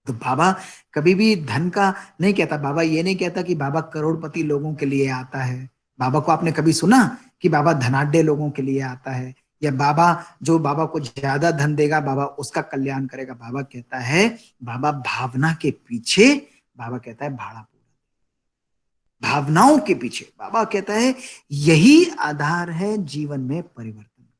तो बाबा कभी भी धन का नहीं कहता। बाबा ये नहीं कहता कि बाबा करोड़पति लोगों के लिए आता है। बाबा को आपने कभी सुना कि बाबा धनाढ्य लोगों के लिए आता है, या बाबा जो बाबा को ज्यादा धन देगा बाबा उसका कल्याण करेगा? बाबा कहता है, बाबा भावना के पीछे, बाबा कहता है भाड़ा पूरा, भावनाओं के पीछे। बाबा कहता है यही आधार है जीवन में परिवर्तन का।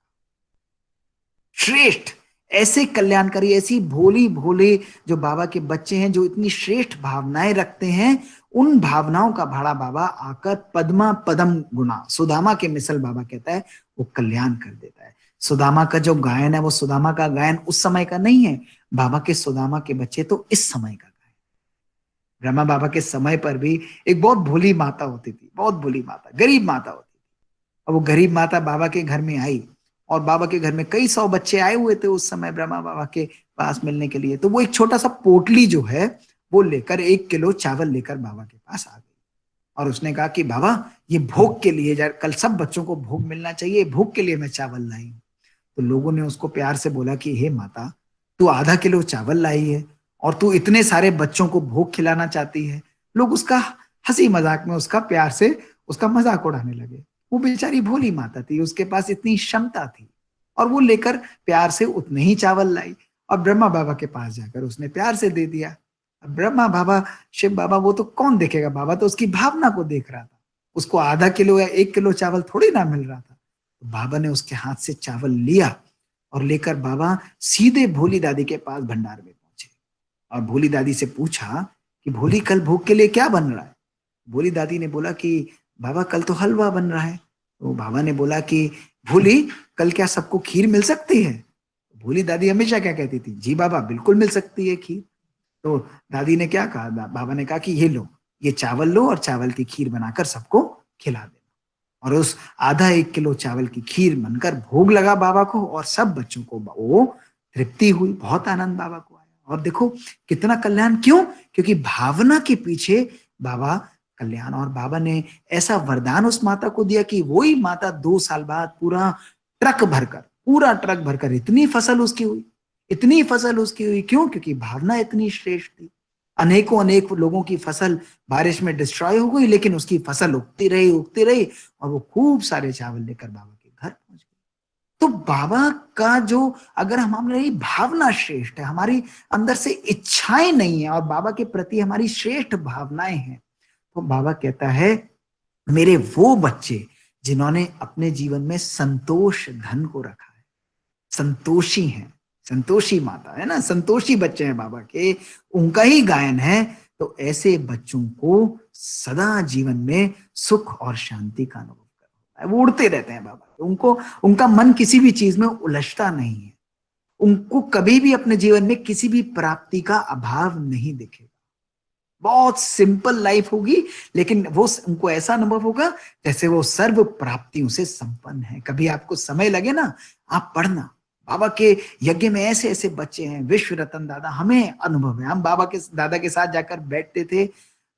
श्रेष्ठ ऐसे कल्याणकारी, ऐसी भोली भोले जो बाबा के बच्चे हैं, जो इतनी श्रेष्ठ भावनाएं रखते हैं, उन भावनाओं का भाड़ा बाबा आकर पद्मा पदम गुना, सुदामा के मिसल बाबा कहता है वो कल्याण कर देता है। सुदामा का जो गायन है वो सुदामा का गायन उस समय का नहीं है, बाबा के सुदामा के बच्चे तो इस समय का गायन। ब्रह्मा बाबा के समय पर भी एक बहुत भोली माता होती थी, बहुत भोली माता, गरीब माता होती थी। और वो गरीब माता बाबा के घर में आई, और बाबा के घर में कई सौ बच्चे आए हुए थे उस समय ब्रह्मा बाबा के पास मिलने के लिए। तो वो एक छोटा सा पोटली जो है वो लेकर 1 किलो चावल लेकर बाबा के पास आ गई, और उसने कहा कि बाबा ये भोग के लिए, कल सब बच्चों को भोग मिलना चाहिए, भोग के लिए मैं चावल लाई हूं। तो लोगों ने उसको प्यार से बोला कि हे माता, तू आधा किलो चावल लाई है और तू इतने सारे बच्चों को भोग खिलाना चाहती है। लोग उसका हंसी मजाक में, उसका प्यार से उसका मजाक उड़ाने लगे। वो बेचारी भोली माता थी, उसके पास इतनी क्षमता थी, और वो लेकर प्यार से उतने ही चावल लाई, और ब्रह्मा बाबा के पास जाकर उसने प्यार से दे दिया। अब ब्रह्मा बाबा, शिव बाबा, वो तो कौन देखेगा, बाबा तो उसकी भावना को देख रहा था। उसको आधा किलो या 1 किलो चावल थोड़ी ना मिल रहा था। तो बाबा ने उसके हाथ से चावल लिया और लेकर बाबा सीधे भोली दादी के पास भंडार में पहुंचे, और भोली दादी से पूछा कि भोली कल भोग के लिए क्या बन रहा है? भोली दादी ने बोला कि बाबा कल तो हलवा बन रहा है। तो बाबा ने बोला कि भोली कल क्या सबको खीर मिल सकती है? भोली दादी हमेशा क्या कहती थी, जी बाबा बिल्कुल मिल सकती है खीर। तो दादी ने क्या कहा, बाबा ने कहा कि ये लो, ये चावल लो और चावल की खीर बनाकर सबको खिला देना। और उस आधा 1 किलो चावल की खीर बनकर भोग लगा बाबा को, और सब बच्चों को वो तृप्ति हुई, बहुत आनंद बाबा को आया। और देखो कितना कल्याण, क्यों? क्योंकि भावना के पीछे बाबा कल्याण। और बाबा ने ऐसा वरदान उस माता को दिया कि वही माता 2 साल बाद पूरा ट्रक भरकर इतनी फसल उसकी हुई, इतनी फसल उसकी हुई। क्यों? क्योंकि भावना इतनी श्रेष्ठ थी। अनेक लोगों की फसल बारिश में डिस्ट्रॉय हो गई, लेकिन उसकी फसल उगती रही, और वो खूब सारे चावल लेकर बाबा के घर पहुंच गए। तो बाबा का जो, अगर हमारी भावना श्रेष्ठ है, हमारी अंदर से इच्छाएं नहीं है, और बाबा के प्रति हमारी श्रेष्ठ भावनाएं हैं, तो बाबा कहता है मेरे वो बच्चे जिन्होंने अपने जीवन में संतोष धन को रखा है, संतोषी हैं, संतोषी माता है ना, संतोषी बच्चे हैं बाबा के, उनका ही गायन है। तो ऐसे बच्चों को सदा जीवन में सुख और शांति का अनुभव करना है। वो उड़ते रहते हैं बाबा, उनको, उनका मन किसी भी चीज में उलझता नहीं है। उनको कभी भी अपने जीवन में किसी भी प्राप्ति का अभाव नहीं दिखेगा। बहुत सिंपल लाइफ होगी, लेकिन वो, उनको ऐसा अनुभव होगा जैसे वो सर्व प्राप्तियों से संपन्न है। कभी आपको समय लगे ना, आप पढ़ना, बाबा के यज्ञ में ऐसे ऐसे बच्चे हैं, विश्व रतन दादा, हमें अनुभव है, हम बाबा के दादा के साथ जाकर बैठते थे।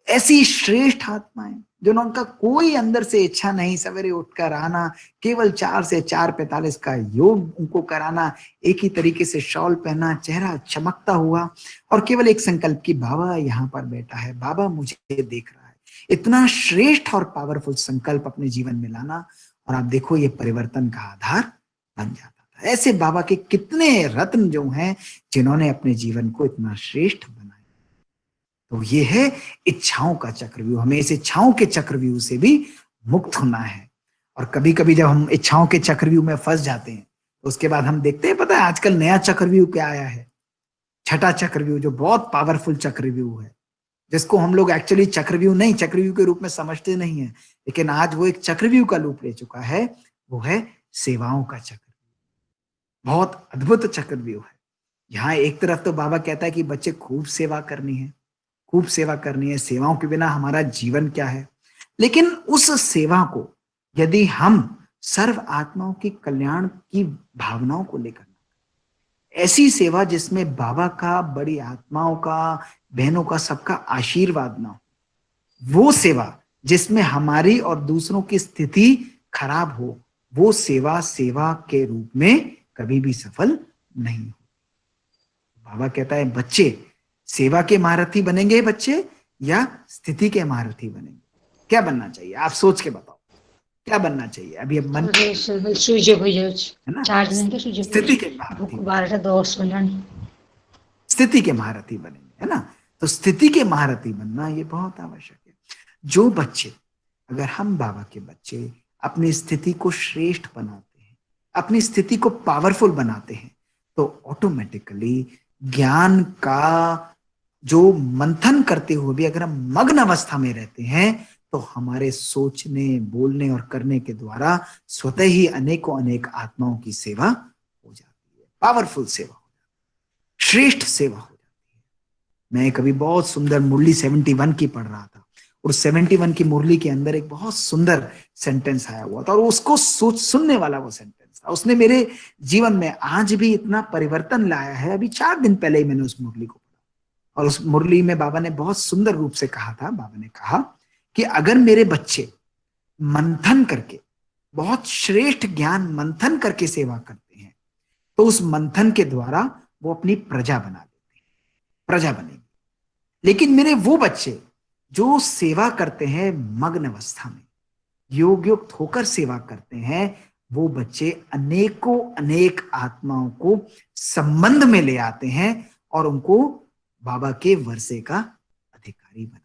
ऐसी श्रेष्ठ आत्माएं जिनका कोई अंदर से इच्छा नहीं, सवेरे उठकर आना, केवल 4 से 4:45 का योग उनको कराना, एक ही तरीके से शॉल पहना, चेहरा चमकता हुआ, और केवल एक संकल्प की बाबा यहाँ पर बैठा है, बाबा मुझे देख रहा है। इतना श्रेष्ठ और पावरफुल संकल्प अपने जीवन में लाना, और आप देखो ये परिवर्तन का आधार बन जाता था। ऐसे बाबा के कितने रत्न जो हैं जिन्होंने अपने जीवन को इतना श्रेष्ठ बनाया। तो ये है इच्छाओं का चक्रव्यूह। हमें इस इच्छाओं के चक्रव्यूह से भी मुक्त होना है। और कभी कभी जब हम इच्छाओं के चक्रव्यूह में फंस जाते हैं, तो उसके बाद हम देखते हैं, पता है आजकल नया चक्रव्यूह क्या आया है? छठा चक्रव्यूह जो बहुत पावरफुल चक्रव्यूह है, जिसको हम लोग एक्चुअली चक्रव्यूह के रूप में समझते नहीं है, लेकिन आज वो एक चक्रव्यूह का रूप ले चुका है, वो है सेवाओं का चक्रव्यूह। बहुत अद्भुत चक्रव्यूह है। यहाँ एक तरफ तो बाबा कहता है कि बच्चे खूब सेवा करनी है, खूब सेवा करनी है, सेवाओं के बिना हमारा जीवन क्या है। लेकिन उस सेवा को यदि हम सर्व आत्माओं के कल्याण की भावनाओं को लेकर, ऐसी सेवा जिसमें बाबा का, बड़ी आत्माओं का, बहनों का, सबका आशीर्वाद ना हो, वो सेवा जिसमें हमारी और दूसरों की स्थिति खराब हो, वो सेवा सेवा के रूप में कभी भी सफल नहीं हो। बाबा कहता है बच्चे सेवा के महारथी बनेंगे बच्चे या स्थिति के महारथी बनेंगे? क्या बनना चाहिए? आप सोच के बताओ क्या बनना चाहिए। अभी अब मन है ना, स्थिति के महारथी, स्थिति के महारथी बनेंगे, है ना। तो स्थिति के महारथी बनना ये बहुत आवश्यक है। जो बच्चे, अगर हम बाबा के बच्चे अपनी स्थिति को श्रेष्ठ बनाते हैं, अपनी स्थिति को पावरफुल बनाते हैं, तो ऑटोमेटिकली ज्ञान का जो मंथन करते हुए भी अगर हम मग्न अवस्था में रहते हैं, तो हमारे सोचने, बोलने और करने के द्वारा स्वतः ही अनेकों अनेक आत्माओं की सेवा हो जाती है, पावरफुल सेवा हो जाती है, श्रेष्ठ सेवा हो जाती है। मैं कभी बहुत सुंदर मुरली 71 की पढ़ रहा था, और 71 की मुरली के अंदर एक बहुत सुंदर सेंटेंस आया हुआ था, और उसको सुनने वाला वो सेंटेंस था, उसने मेरे जीवन में आज भी इतना परिवर्तन लाया है। अभी 4 दिन पहले ही मैंने उस मुरली को पढ़ा, और उस मुरली में बाबा ने बहुत सुंदर रूप से कहा था, बाबा ने कहा कि अगर मेरे बच्चे मंथन करके, बहुत श्रेष्ठ ज्ञान मंथन करके सेवा करते हैं, तो उस मंथन के द्वारा वो अपनी प्रजा बना देते हैं, प्रजा बनेगी। लेकिन मेरे वो बच्चे जो सेवा करते हैं मग्न अवस्था में, योग युक्त होकर सेवा करते हैं, वो बच्चे अनेकों अनेक आत्माओं को संबंध में ले आते हैं और उनको बाबा के वर्षे का अधिकारी बना।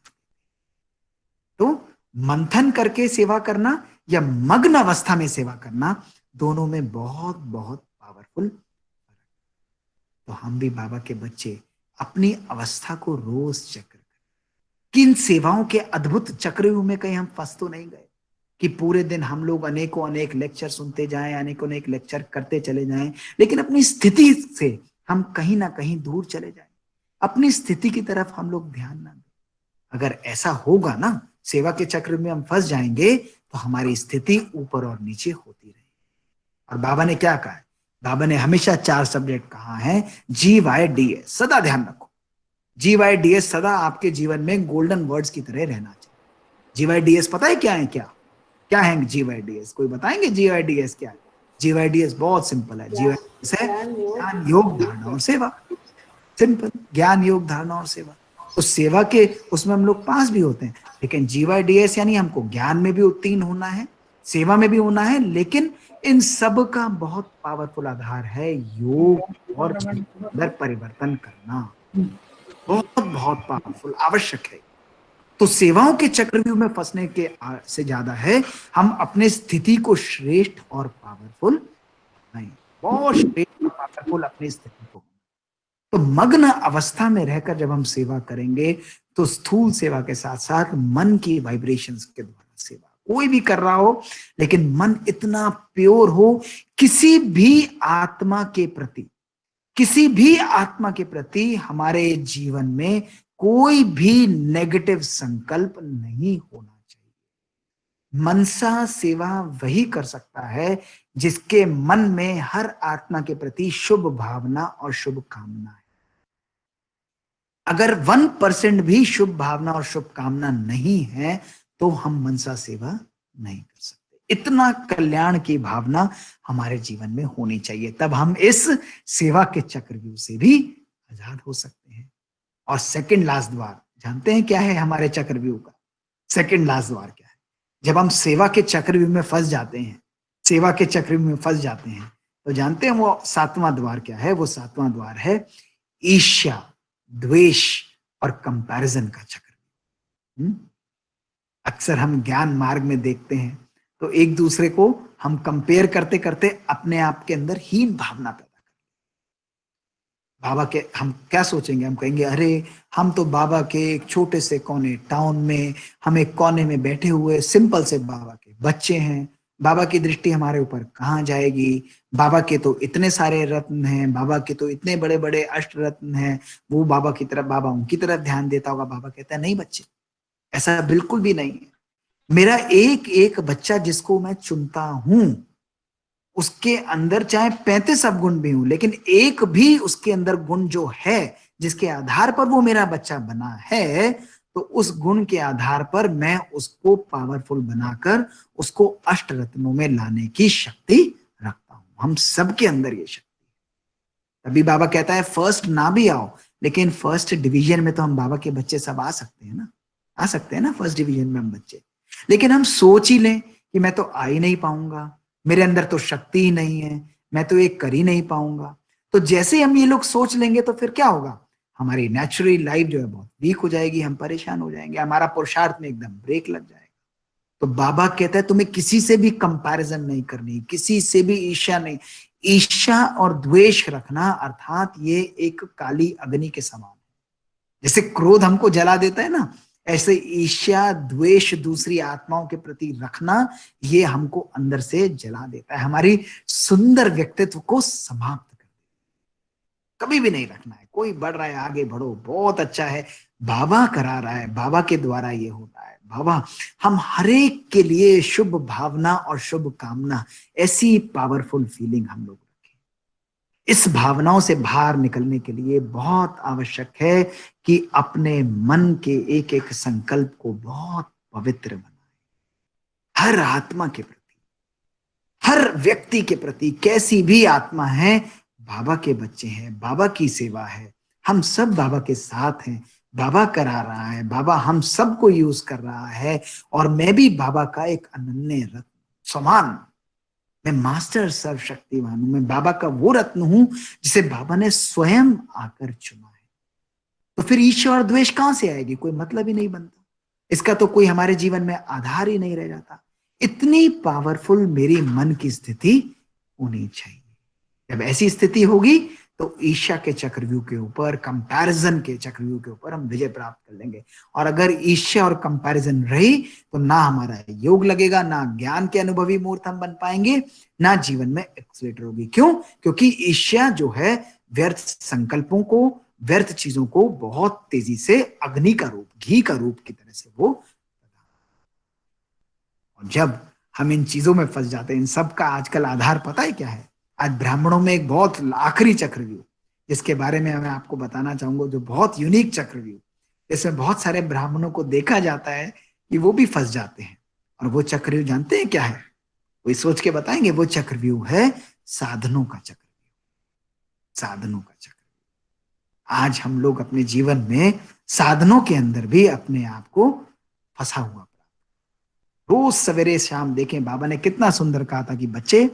तो मंथन करके सेवा करना या मग्न अवस्था में सेवा करना, दोनों में बहुत बहुत पावरफुल फर्क। तो हम भी बाबा के बच्चे अपनी अवस्था को रोज चेक करें कि इन सेवाओं के अद्भुत चक्रव्यूह में कहीं हम फंस तो नहीं गए कि पूरे दिन हम लोग अनेकों अनेक लेक्चर सुनते जाएं, अनेकों अनेक लेक्चर करते चले जाएं, लेकिन अपनी स्थिति से हम कहीं ना कहीं दूर चले जाएं, अपनी स्थिति की तरफ हम लोग ध्यान ना दें। अगर ऐसा होगा ना, सेवा के चक्र में हम फंस जाएंगे, तो हमारी स्थिति ऊपर और नीचे होती रहेगी। और बाबा ने क्या कहा है? बाबा ने हमेशा 4 सब्जेक्ट कहा है, GYDS, सदा ध्यान रखो। GYDS सदा आपके जीवन में गोल्डन वर्ड्स की तरह रहना चाहिए। GYDS पता है क्या है? क्या है GYDS? कोई बताएंगे GYDS क्या है? GYDS बहुत सिंपल है। GYDS है ज्ञान, योग, धारणा और सेवा। सिंपल, ज्ञान, योग, धारणा और सेवा। उस सेवा के उसमें हम लोग पास भी होते हैं, लेकिन GYDS यानी हमको ज्ञान में भी उत्तीर्ण होना है, सेवा में भी होना है, लेकिन इन सब का बहुत पावरफुल आधार है योग और अंदर परिवर्तन करना। बहुत बहुत पावरफुल, आवश्यक है। तो सेवाओं के चक्रव्यूह में फंसने के से ज्यादा है हम अपने स्थिति को श्रेष्ठ और पावरफुल नहीं, बहुत श्रेष्ठ और पावरफुल अपनी स्थिति को। तो मग्न अवस्था में रहकर जब हम सेवा करेंगे, तो स्थूल सेवा के साथ साथ मन की वाइब्रेशंस के द्वारा सेवा कोई भी कर रहा हो, लेकिन मन इतना प्योर हो, किसी भी आत्मा के प्रति हमारे जीवन में कोई भी नेगेटिव संकल्प नहीं होना चाहिए। मनसा सेवा वही कर सकता है जिसके मन में हर आत्मा के प्रति शुभ भावना और शुभ कामना है। अगर 1% भी शुभ भावना और शुभ कामना नहीं है, तो हम मनसा सेवा नहीं कर सकते। इतना कल्याण की भावना हमारे जीवन में होनी चाहिए, तब हम इस सेवा के चक्रव्यूह से भी आजाद हो सकते हैं। और सेकंड लास्ट द्वार जानते हैं क्या है हमारे चक्रव्यूह का? सेकंड लास्ट द्वार क्या है? जब हम सेवा के चक्रव्यूह में फंस जाते हैं, तो जानते हैं वो 7वां द्वार क्या है? वो 7वां द्वार है ईर्ष्या, द्वेष और कंपैरिजन का चक्र। अक्सर हम ज्ञान मार्ग में देखते हैं तो एक दूसरे को हम कंपेयर करते करते अपने आप के अंदर हीन भावना पैदा करते हैं। बाबा के हम क्या सोचेंगे, हम कहेंगे अरे हम तो बाबा के एक छोटे से कोने टाउन में, हम एक कोने में बैठे हुए सिंपल से बाबा के बच्चे हैं, बाबा की दृष्टि हमारे ऊपर कहाँ जाएगी, बाबा के तो इतने सारे रत्न हैं, बाबा के तो इतने बड़े बड़े अष्ट रत्न हैं, वो बाबा की तरफ, बाबा उनकी तरफ ध्यान देता होगा। बाबा कहता है नहीं बच्चे, ऐसा बिल्कुल भी नहीं है। मेरा एक एक बच्चा जिसको मैं चुनता हूं, उसके अंदर चाहे 35 अवगुण भी हूं, लेकिन एक भी उसके अंदर गुण जो है जिसके आधार पर वो मेरा बच्चा बना है, तो उस गुण के आधार पर मैं उसको पावरफुल बनाकर उसको अष्ट रत्नों में लाने की शक्ति रखता हूं। हम सबके अंदर ये शक्ति है। तभी बाबा कहता है फर्स्ट ना भी आओ, लेकिन फर्स्ट डिवीजन में तो हम बाबा के बच्चे सब आ सकते हैं ना, आ सकते हैं ना फर्स्ट डिवीजन में हम बच्चे। लेकिन हम सोच ही लें कि मैं तो आ ही नहीं पाऊंगा, मेरे अंदर तो शक्ति ही नहीं है, मैं तो ये कर ही नहीं पाऊंगा। तो जैसे हम ये लोग सोच लेंगे तो फिर क्या होगा, हमारी नेचुरल लाइफ जो है बहुत वीक हो जाएगी, हम परेशान हो जाएंगे, हमारा पुरुषार्थ में एकदम ब्रेक लग जाएगा। तो बाबा कहता है तुम्हें किसी से भी कंपैरिजन नहीं करनी, किसी से भी ईर्ष्या नहीं। ईर्ष्या और द्वेष रखना अर्थात ये एक काली अग्नि के समान है। जैसे क्रोध हमको जला देता है ना, ऐसे ईर्ष्या द्वेष दूसरी आत्माओं के प्रति रखना ये हमको अंदर से जला देता है, हमारी सुंदर व्यक्तित्व को समाप्त कर देता है। कभी भी नहीं रखना है। कोई बढ़ रहा है आगे बढ़ो, बहुत अच्छा है, बाबा करा रहा है, बाबा के द्वारा ये होता है। बाबा हम हरेक के लिए शुभ भावना और शुभ कामना, ऐसी पावरफुल फीलिंग हम लोग रखें। इस भावनाओं से बाहर निकलने के लिए बहुत आवश्यक है कि अपने मन के एक एक संकल्प को बहुत पवित्र बनाएं। हर आत्मा के प्रति, हर व्यक्ति के प्रति, कैसी भी आत्मा है, बाबा के बच्चे हैं, बाबा की सेवा है, हम सब बाबा के साथ हैं, बाबा करा रहा है, बाबा हम सबको यूज कर रहा है। और मैं भी बाबा का एक अनन्य रत्न समान, मैं मास्टर सर्वशक्तिमान हूं, मैं बाबा का वो रत्न हूं जिसे बाबा ने स्वयं आकर चुना है। तो फिर ईर्ष्या और द्वेष कहां से आएगी, कोई मतलब ही नहीं बनता, इसका तो कोई हमारे जीवन में आधार ही नहीं रह जाता। इतनी पावरफुल मेरी मन की स्थिति होनी चाहिए। जब ऐसी स्थिति होगी तो ईर्ष्या के चक्रव्यूह के ऊपर, कंपैरिजन के चक्रव्यूह के ऊपर हम विजय प्राप्त कर लेंगे। और अगर ईर्ष्या और कंपैरिजन रही तो ना हमारा योग लगेगा, ना ज्ञान के अनुभवी मूर्त हम बन पाएंगे, ना जीवन में एक्सलेटर होगी। क्यों? क्योंकि ईर्ष्या जो है व्यर्थ संकल्पों को, व्यर्थ चीजों को बहुत तेजी से अग्नि का रूप, घी का रूप की तरह से वो, और जब हम इन चीजों में फंस जाते हैं, इन सब का आजकल आधार पता है क्या है? आज ब्राह्मणों में एक बहुत आखिरी चक्रव्यूह जिसके बारे में मैं आपको बताना चाहूंगा, जो बहुत यूनिक चक्रव्यूह, इसमें बहुत सारे ब्राह्मणों को देखा जाता है कि वो भी फंस जाते हैं। और वो चक्रव्यूह जानते हैं क्या है? कोई सोच के बताएंगे? वो चक्रव्यूह है साधनों का चक्रव्यूह, साधनों का चक्रव्यूह। आज हम लोग अपने जीवन में साधनों के अंदर भी अपने आप को फंसा हुआ, रोज सवेरे शाम देखें बाबा ने कितना सुंदर कहा था कि बच्चे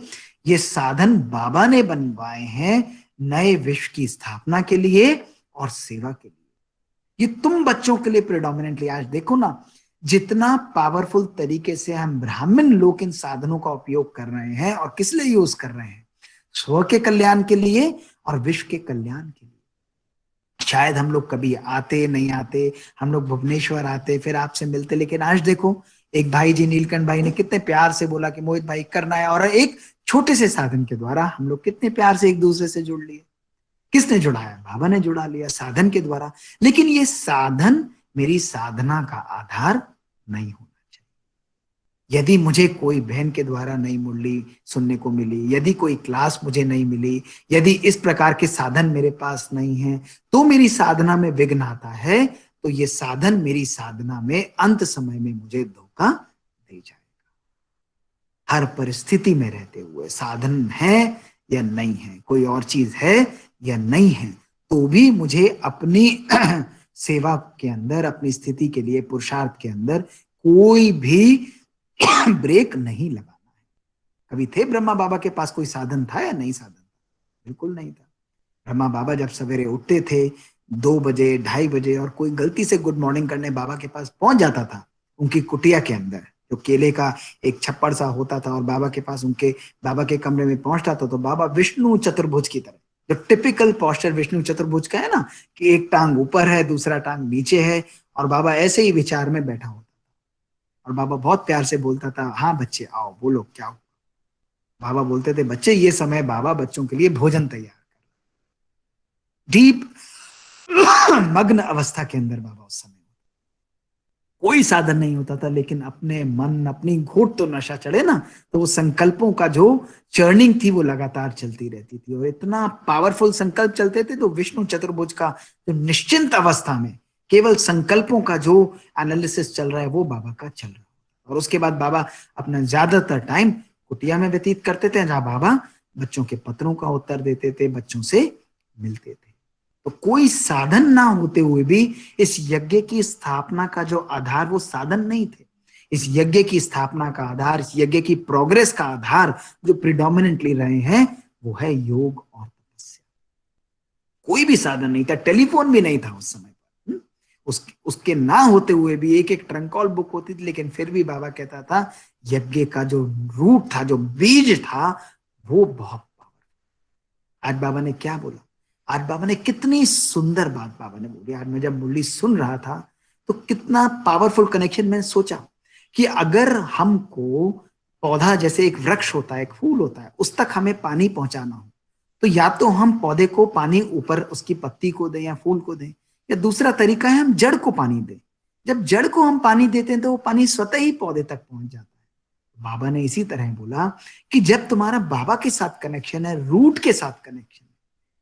ये साधन बाबा ने बनवाए हैं नए विश्व की स्थापना के लिए और सेवा के लिए। ये तुम बच्चों के लिए प्रेडोमिनेंटली, आज देखो ना जितना पावरफुल तरीके से हम ब्राह्मण लोग इन साधनों का उपयोग कर रहे हैं, और किस लिए यूज कर रहे हैं? स्व के कल्याण के लिए और विश्व के कल्याण के लिए। शायद हम लोग कभी आते नहीं आते, हम लोग भुवनेश्वर आते फिर आपसे मिलते, लेकिन आज देखो एक भाई जी नीलकंठ भाई ने कितने प्यार से बोला कि मोहित भाई करना है, और एक छोटे से साधन के द्वारा हम लोग कितने प्यार से एक दूसरे से जुड़ लिए। किसने जुड़ाया? बाबा ने जुड़ा लिया साधन के द्वारा। लेकिन ये साधन मेरी साधना का आधार नहीं होना चाहिए। यदि मुझे कोई बहन के द्वारा नई मुरली सुनने को मिली, यदि कोई क्लास मुझे नहीं मिली, यदि इस प्रकार के साधन मेरे पास नहीं है, तो मेरी साधना में विघ्न आता है। तो ये साधन मेरी साधना में अंत समय में मुझे धोखा दे जाएगा। हर परिस्थिति में रहते हुए, साधन है या नहीं है, कोई और चीज है या नहीं है, तो भी मुझे अपनी सेवा के अंदर, अपनी स्थिति के लिए, पुरुषार्थ के अंदर कोई भी ब्रेक नहीं लगाना है। कभी थे ब्रह्मा बाबा के पास कोई साधन था या नहीं साधन? बिल्कुल नहीं था। ब्रह्मा बाबा जब सवेरे उठते थे 2 बजे 2:30 बजे, और कोई गलती से गुड मॉर्निंग करने बाबा के पास पहुंच जाता था, उनकी कुटिया के अंदर जो केले का एक छप्पड़ सा होता था, और बाबा के पास, उनके बाबा के कमरे में पहुंचता था, तो बाबा विष्णु चतुर्भुज की तरह जो टिपिकल पोस्चर विष्णु चतुर्भुज का है ना, कि एक टांग ऊपर है, दूसरा टांग नीचे है, और बाबा ऐसे ही विचार में बैठा होता था। और बाबा बहुत प्यार से बोलता था, हाँ बच्चे आओ, बोलो क्या हो। बाबा बोलते थे, बच्चे ये समय बाबा बच्चों के लिए भोजन तैयार कर। डीप मग्न अवस्था के अंदर बाबा उस समय, कोई साधन नहीं होता था, लेकिन अपने मन, अपनी घोट तो नशा चढ़े ना, तो वो संकल्पों का जो चर्निंग थी वो लगातार चलती रहती थी, और इतना पावरफुल संकल्प चलते थे। तो विष्णु चतुर्भुज का जो निश्चिंत अवस्था में केवल संकल्पों का जो एनालिसिस चल रहा है वो बाबा का चल रहा है। और उसके बाद बाबा अपना ज्यादातर टाइम कुटिया में व्यतीत करते थे, जहां बाबा बच्चों के पत्रों का उत्तर देते थे, बच्चों से मिलते थे। तो कोई साधन ना होते हुए भी इस यज्ञ की स्थापना का जो आधार, वो साधन नहीं थे। इस यज्ञ की स्थापना का आधार, इस यज्ञ की प्रोग्रेस का आधार जो प्रिडोमिनेंटली रहे हैं, वो है योग और तपस्या। कोई भी साधन नहीं था, टेलीफोन भी नहीं था उस समय पर। उसके ना होते हुए भी एक एक ट्रंक कॉल बुक होती थी, लेकिन फिर भी बाबा कहता था यज्ञ का जो रूट था, जो बीज था, वो बहुत पावरफुल। आज बाबा ने क्या बोला, आज बाबा ने कितनी सुंदर बात बाबा ने बोली। आज मैं जब मुरली सुन रहा था तो कितना पावरफुल कनेक्शन। मैंने सोचा कि अगर हमको पौधा, जैसे एक वृक्ष होता है, एक फूल होता है, उस तक हमें पानी पहुंचाना हो, तो या तो हम पौधे को पानी ऊपर उसकी पत्ती को दें या फूल को दें, या दूसरा तरीका है हम जड़ को पानी दें। जब जड़ को हम पानी देते हैं तो वो पानी स्वतः ही पौधे तक पहुंच जाता है। बाबा ने इसी तरह बोला कि जब तुम्हारा बाबा के साथ कनेक्शन है, रूट के साथ कनेक्शन है,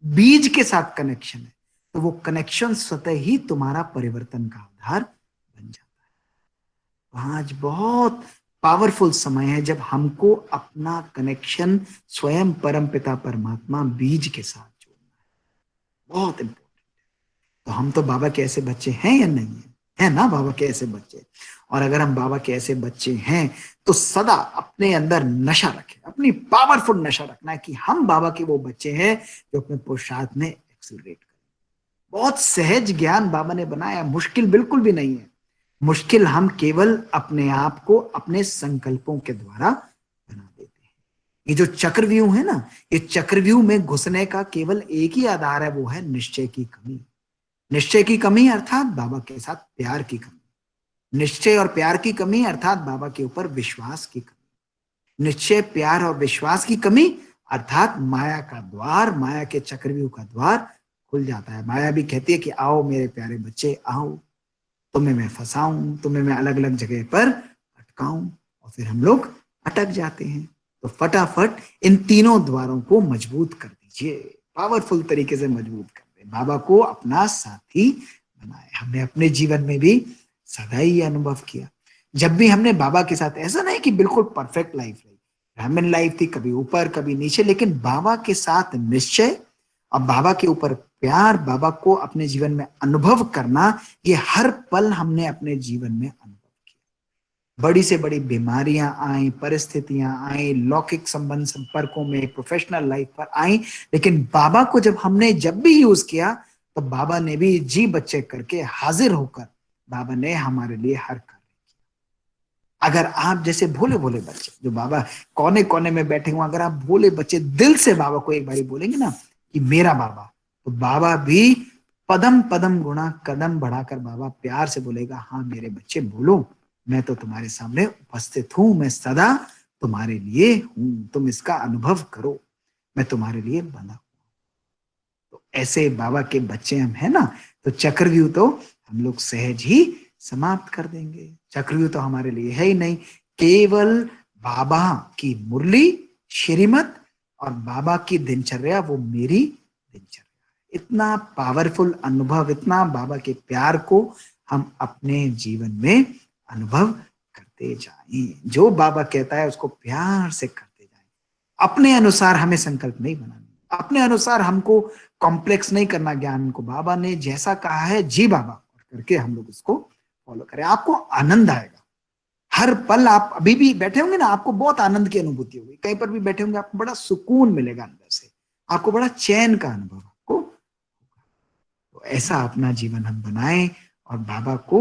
बीज के साथ कनेक्शन है, तो वो कनेक्शन स्वतः ही तुम्हारा परिवर्तन का आधार बन जाता है। आज बहुत पावरफुल समय है जब हमको अपना कनेक्शन स्वयं परमपिता परमात्मा बीज के साथ जोड़ना है। बहुत इंपॉर्टेंट है। तो हम तो बाबा के ऐसे बच्चे हैं या नहीं है ना, बाबा के ऐसे बच्चे। और अगर हम बाबा के ऐसे बच्चे हैं तो सदा अपने अंदर नशा रखें, अपनी पावरफुल नशा रखना है कि हम बाबा के वो बच्चे हैं जो अपने पुरुषार्थ में एक्सेलरेट करें। बहुत सहज ज्ञान बाबा ने बनाया, मुश्किल बिल्कुल भी नहीं है। मुश्किल हम केवल अपने आप को अपने संकल्पों के द्वारा बना देते हैं। ये जो चक्रव्यूह है ना, ये चक्रव्यूह में घुसने का केवल एक ही आधार है, वो है निश्चय की कमी। निश्चय की कमी अर्थात बाबा के साथ प्यार की कमी। निश्चय और प्यार की कमी अर्थात बाबा के ऊपर विश्वास की कमी। निश्चय, प्यार और विश्वास की कमी अर्थात माया का द्वार, माया के चक्रव्यूह का द्वार खुल जाता है। माया भी कहती है कि आओ मेरे प्यारे बच्चे, आओ, तुम्हें मैं फंसाऊं, तुम्हें मैं अलग अलग जगह पर अटकाऊं, और फिर हम लोग अटक जाते हैं। तो फटाफट इन तीनों द्वारों को मजबूत कर दीजिए, पावरफुल तरीके से मजबूत कर दे। बाबा को अपना साथी बनाए। हमने अपने जीवन में भी सदा ही अनुभव किया, जब भी हमने बाबा के साथ, ऐसा नहीं कि बिल्कुल परफेक्ट लाइफ रही, ब्राह्मण लाइफ थी, कभी ऊपर कभी नीचे, लेकिन बाबा के साथ निश्चय और बाबा के ऊपर प्यार, बाबा को अपने जीवन में अनुभव करना, ये हर पल हमने अपने जीवन में अनुभव किया। बड़ी से बड़ी बीमारियां आई, परिस्थितियां आई, लौकिक संबंध संपर्कों में, प्रोफेशनल लाइफ पर आई, लेकिन बाबा को जब भी यूज किया, तो बाबा ने भी जी बच्चे करके हाजिर होकर बाबा ने हमारे लिए हर कार्य किया। अगर आप जैसे भोले भोले बच्चे जो बाबा कोने कोने में बैठे हुए, अगर आप भोले बच्चे दिल से बाबा को एक बारी बोलेंगे ना कि मेरा बाबा, तो बाबा भी पदम पदम गुणा कदम बढ़ाकर बाबा प्यार से बोलेगा, हाँ मेरे बच्चे बोलो, मैं तो तुम्हारे सामने उपस्थित हूं, मैं सदा तुम्हारे लिए हूं, तुम इसका अनुभव करो, मैं तुम्हारे लिए बना हूं। तो ऐसे बाबा के बच्चे हम है ना, तो चक्रव्यूह तो हम लोग सहज ही समाप्त कर देंगे। चक्रव्यूह तो हमारे लिए है ही नहीं, केवल बाबा की मुरली, श्रीमत और बाबा की दिनचर्या, वो मेरी दिनचर्या। इतना पावरफुल अनुभव, इतना बाबा के प्यार को हम अपने जीवन में अनुभव करते जाएं। जो बाबा कहता है उसको प्यार से करते जाएं। अपने अनुसार हमें संकल्प नहीं बनाना, अपने अनुसार हमको कॉम्प्लेक्स नहीं करना ज्ञान को। बाबा ने जैसा कहा है जी बाबा करके हम लोग उसको फॉलो करें। आपको आनंद आएगा हर पल। आप अभी भी बैठे होंगे ना, आपको बहुत आनंद की अनुभूति होगी। कहीं पर भी बैठे होंगे आपको बड़ा सुकून मिलेगा अंदर से, आपको बड़ा चैन का अनुभव आपको। तो ऐसा अपना जीवन हम बनाएं और बाबा को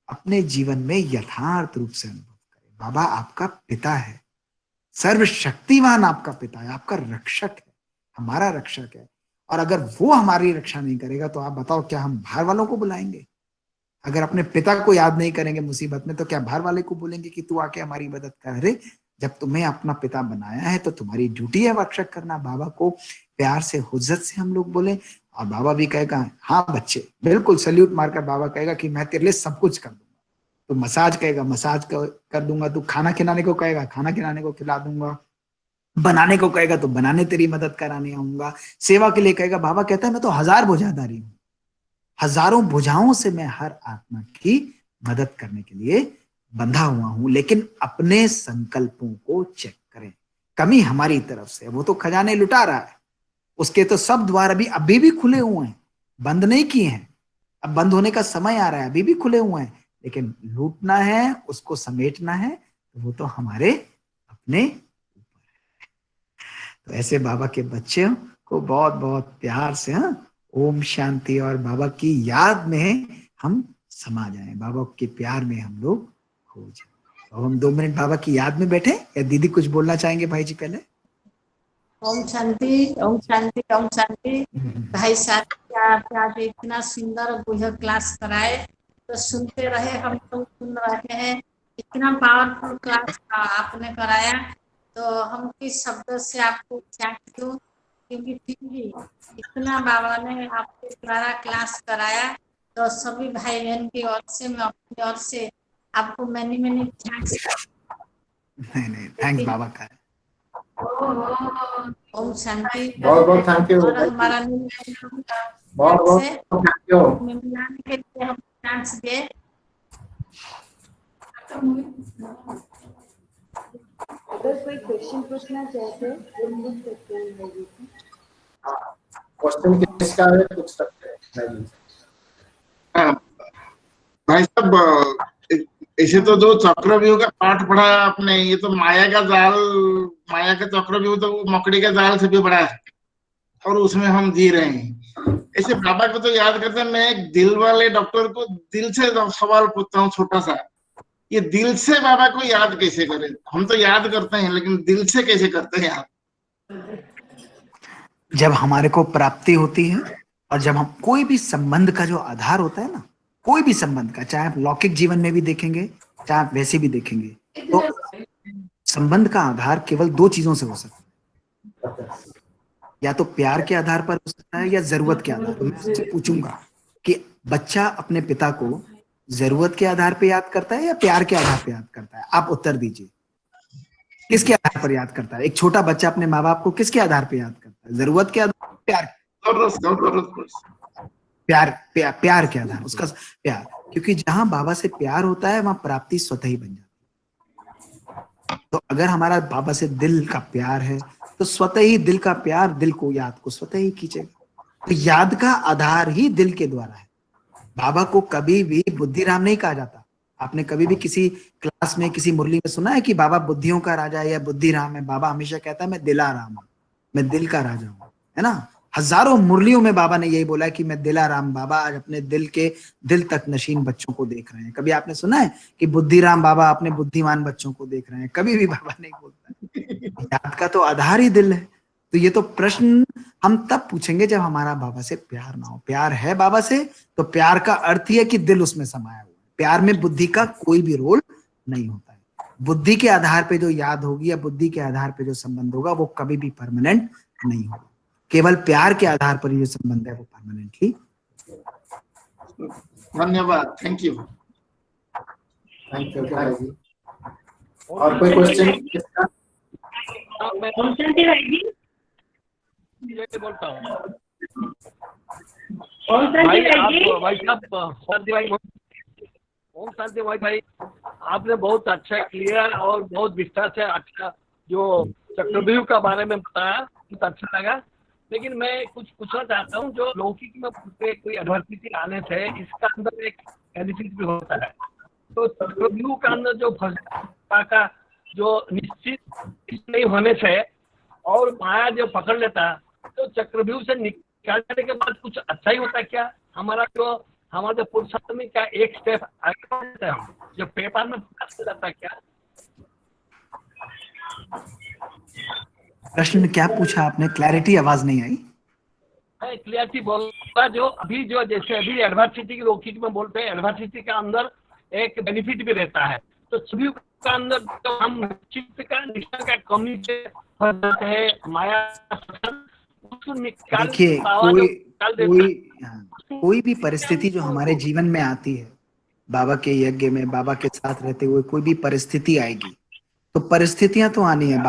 अपने जीवन में यथार्थ रूप से अनुभव करें। बाबा आपका पिता है, सर्वशक्तिवान आपका पिता है, आपका रक्षक है, हमारा रक्षक है। और अगर वो हमारी रक्षा नहीं करेगा तो आप बताओ क्या हम बाहर वालों को बुलाएंगे? अगर अपने पिता को याद नहीं करेंगे मुसीबत में तो क्या बाहर वाले को बोलेंगे कि तू आके हमारी मदद कर? अरे जब तुम्हें अपना पिता बनाया है तो तुम्हारी ड्यूटी है रक्षक करना। बाबा को प्यार से हुज्जत से हम लोग बोले और बाबा भी कहेगा हाँ बच्चे, बिल्कुल सल्यूट मारकर बाबा कहेगा कि मैं तेरे लिए सब कुछ कर दूंगा। तो मसाज कहेगा मसाज कर दूंगा, तू खाना खिलाने को कहेगा खाना खिलाने को खिला दूंगा, बनाने को कहेगा तो बनाने तेरी मदद कराने आऊंगा, सेवा के लिए कहेगा। बाबा कहता है मैं तो 1000 भुजाधारी हूँ, हजारों भुजाओं से मैं हर आत्मा की मदद करने के लिए बंधा हुआ हूं, लेकिन अपने संकल्पों को चेक करें। कमी हमारी तरफ से, वो तो खजाने लुटा रहा है, उसके तो सब द्वार अभी भी खुले हुए हैं, बंद नहीं किए हैं। अब बंद होने का समय आ रहा है, अभी भी खुले हुए हैं, लेकिन लूटना है, उसको समेटना है, तो वो तो हमारे अपने ऊपर है। तो ऐसे बाबा के बच्चों को बहुत बहुत प्यार से ओम शांति और बाबा की याद में हम समा जाएं, बाबा के प्यार में हम लोग खो जाएं। तो हम 2 मिनट बाबा की याद में बैठे। या दीदी कुछ बोलना चाहेंगे भाई जी पहले? ओम शांति, ओम शांति, ओम शांति। भाई साहब क्या आज इतना सुंदर गुह्य क्लास कराए, तो सुनते रहे, हम तो सुन रहे हैं। इतना पावरफुल क्लास आपने कराया, तो हम किस शब्द से आपको थैंक दूं, क्योंकि फिर भी इतना बाबा ने आपके द्वारा क्लास कराया, तो सभी भाई बहन की ओर से, मैं अपनी ओर से आपको मैनी मैनी थैंक्स। नहीं, थैंक्स बाबा का है। ओम शांति। बहुत बहुत थैंक यू, और हमारा बहुत बहुत थैंक यू। मिलाने के लिए हम चांस दे। अगर कोई क्वेश्चन पूछना चाहते हैं तो पूछ सकते हैं। क्वेश्चन किसका है पूछ सकते हैं। भाई साहब, ऐसे तो जो चक्रव्यूह का पाठ पढ़ा आपने, ये तो माया का जाल, माया का चक्रव्यूह तो वो मकड़ी का जाल से भी बड़ा है और उसमें हम जी रहे हैं। ऐसे बाबा को तो याद करते हैं। मैं एक दिल वाले डॉक्टर को दिल से सवाल पूछता हूँ छोटा सा, ये दिल से बाबा को याद कैसे करें? हम तो याद करते हैं लेकिन दिल से कैसे करते हैं याद? जब हमारे को प्राप्ति होती है और जब हम कोई भी संबंध का जो आधार होता है ना, कोई भी संबंध का, चाहे आप लौकिक जीवन में भी देखेंगे चाहे आप वैसे भी देखेंगे, तो संबंध का आधार केवल 2 चीजों से हो सकता है, या तो प्यार के आधार पर हो सकता है या जरूरत के आधार पर। मैं आपसे पूछूंगा कि बच्चा अपने पिता को जरूरत के आधार पर याद करता है या प्यार के आधार पर याद करता है? आप उत्तर दीजिए, किसके आधार पर याद करता है? एक छोटा बच्चा अपने माँ बाप को किसके आधार पर याद करता है? जरूरत के आधार पर, प्यार के आधार, उसका प्यार। क्योंकि जहां बाबा से प्यार होता है वहां प्राप्ति स्वतः ही बन जाती है। तो अगर हमारा बाबा से दिल का प्यार है तो स्वतः ही दिल का प्यार दिल को, याद को स्वतः ही खींचेगा। तो याद का आधार ही दिल के द्वारा है। बाबा को कभी भी बुद्धिराम नहीं कहा जाता। आपने कभी भी किसी क्लास में, किसी मुरली में सुना है कि बाबा बुद्धियों का राजा है या बुद्धिराम है? बाबा हमेशा कहता है मैं दिलाराम हूं, मैं दिल का राजा हूं, है ना। हजारों मुरलियों में बाबा ने यही बोला कि मैं दिलाराम। बाबा आज अपने दिल तक नशीन बच्चों को देख रहे हैं। कभी आपने सुना है कि बुद्धिराम बाबा अपने बुद्धिमान बच्चों को देख रहे हैं? कभी भी बाबा नहीं बोलता। याद का तो आधार ही दिल है। तो ये तो प्रश्न हम तब पूछेंगे जब हमारा बाबा से प्यार ना हो। प्यार है बाबा से तो प्यार का अर्थ ही है कि दिल उसमें समाया हुआ है। प्यार में बुद्धि का कोई भी रोल नहीं होता है। बुद्धि के आधार पे जो याद होगी या बुद्धि के आधार पे जो संबंध होगा वो कभी भी परमानेंट नहीं होगा। केवल प्यार के आधार पर जो संबंध है वो परमानेंटली। धन्यवाद, थैंक यू। थैंक यू भाई जी। और कोई क्वेश्चन किसका? बोलता हूँ भाई, आप भाई साहब, ओम शांति भाई, आपने बहुत अच्छा क्लियर और बहुत विस्तार से अच्छा जो चक्रव्यूह का बारे में बताया, बहुत अच्छा लगा। लेकिन मैं कुछ पूछना चाहता हूँ, जो लौकिक में कोई एडवर्सिटी आने से इसका अंदर एक बेनिफिट भी होता है, तो चक्रव्यूह का अंदर जो फंसा का जो निश्चित नहीं होने से और माया जो पकड़ लेता, तो चक्रव्यूह से निकाल जाने के बाद कुछ अच्छा ही होता है क्या? हमारे पुरुषार्थ में क्या एक स्टेप आगे बढ़ते हैं हम, जो पेपर में पास हो जाता है क्या? प्रश्न क्या पूछा आपने? क्लैरिटी आवाज नहीं आई। क्लियरिटी बोलूंगा, जो अभी जो जैसे अभी एडवर्सिटी की लोकहित में बोलते हैं, एडवर्सिटी के अंदर एक बेनिफिट भी रहता है। तो सभी का अंदर तो हम निश्चय का कमी से है, माया उसको निकाल देखिए देता कोई भी परिस्थिति जो हमारे जीवन में आती है, बाबा के यज्ञ में बाबा के साथ रहते हुए कोई भी परिस्थिति आएगी, तो परिस्थितियां तो आनी है।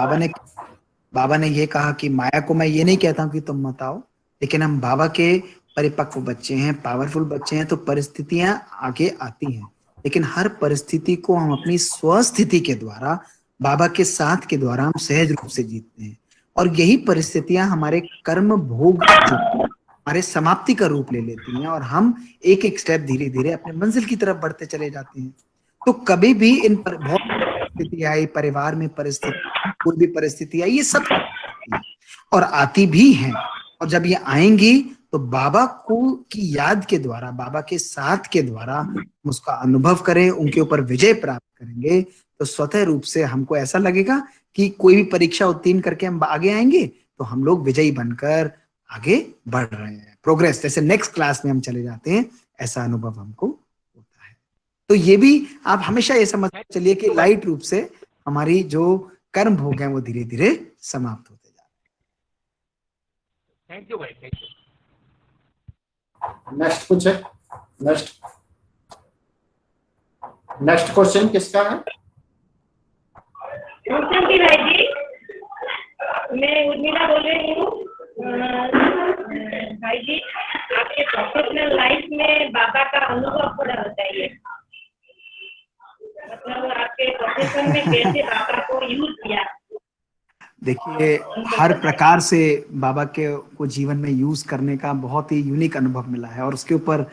बाबा ने ये कहा कि माया को, मैं ये नहीं कहता हूं कि तुम मत आओ, लेकिन हम बाबा के परिपक्व बच्चे हैं, पावरफुल बच्चे हैं, तो परिस्थितियां आगे आती हैं, लेकिन हर परिस्थिति को हम अपनी स्वस्थिति के द्वारा, बाबा के साथ के द्वारा हम सहज रूप से जीतते हैं। और यही परिस्थितियां हमारे कर्म भोग हमारे समाप्ति का रूप ले लेती हैं, और हम एक एक स्टेप धीरे धीरे अपने मंजिल की तरफ बढ़ते चले जाते हैं। तो कभी भी इन पर बहुत परिस्थिति आई, परिवार में परिस्थिति, कोई भी परिस्थिति आई, ये सब और आती भी हैं, और जब ये आएंगी तो बाबा को की याद के द्वारा, बाबा के साथ के द्वारा उसका अनुभव करें, उनके ऊपर विजय प्राप्त करेंगे, तो स्वतः रूप से हमको ऐसा लगेगा कि कोई भी परीक्षा उत्तीर्ण करके हम आगे आएंगे तो हम लोग विजयी बनकर आगे बढ़ रहे हैं, प्रोग्रेस, जैसे नेक्स्ट क्लास में हम चले जाते हैं, ऐसा अनुभव हमको होता है। तो ये भी आप हमेशा ये समझ चलिए कि लाइट रूप से हमारी जो कर्म भोग हैं वो धीरे धीरे समाप्त होते जा रहे हैं। थैंक यू भाई, थैंक यू। नेक्स्ट कुछ है? नेक्स्ट क्वेश्चन किसका है? भाई जी, मैं उर्मिला बोल रही हूँ। भाई जी, आपके प्रोफेशनल लाइफ में बाबा का अनुभव थोड़ा बताइए, मतलब आपके प्रोफेशन में कैसे बाबा को यूज किया। देखिए, हर प्रकार से बाबा के को जीवन में यूज करने का बहुत ही यूनिक अनुभव मिला है, और उसके ऊपर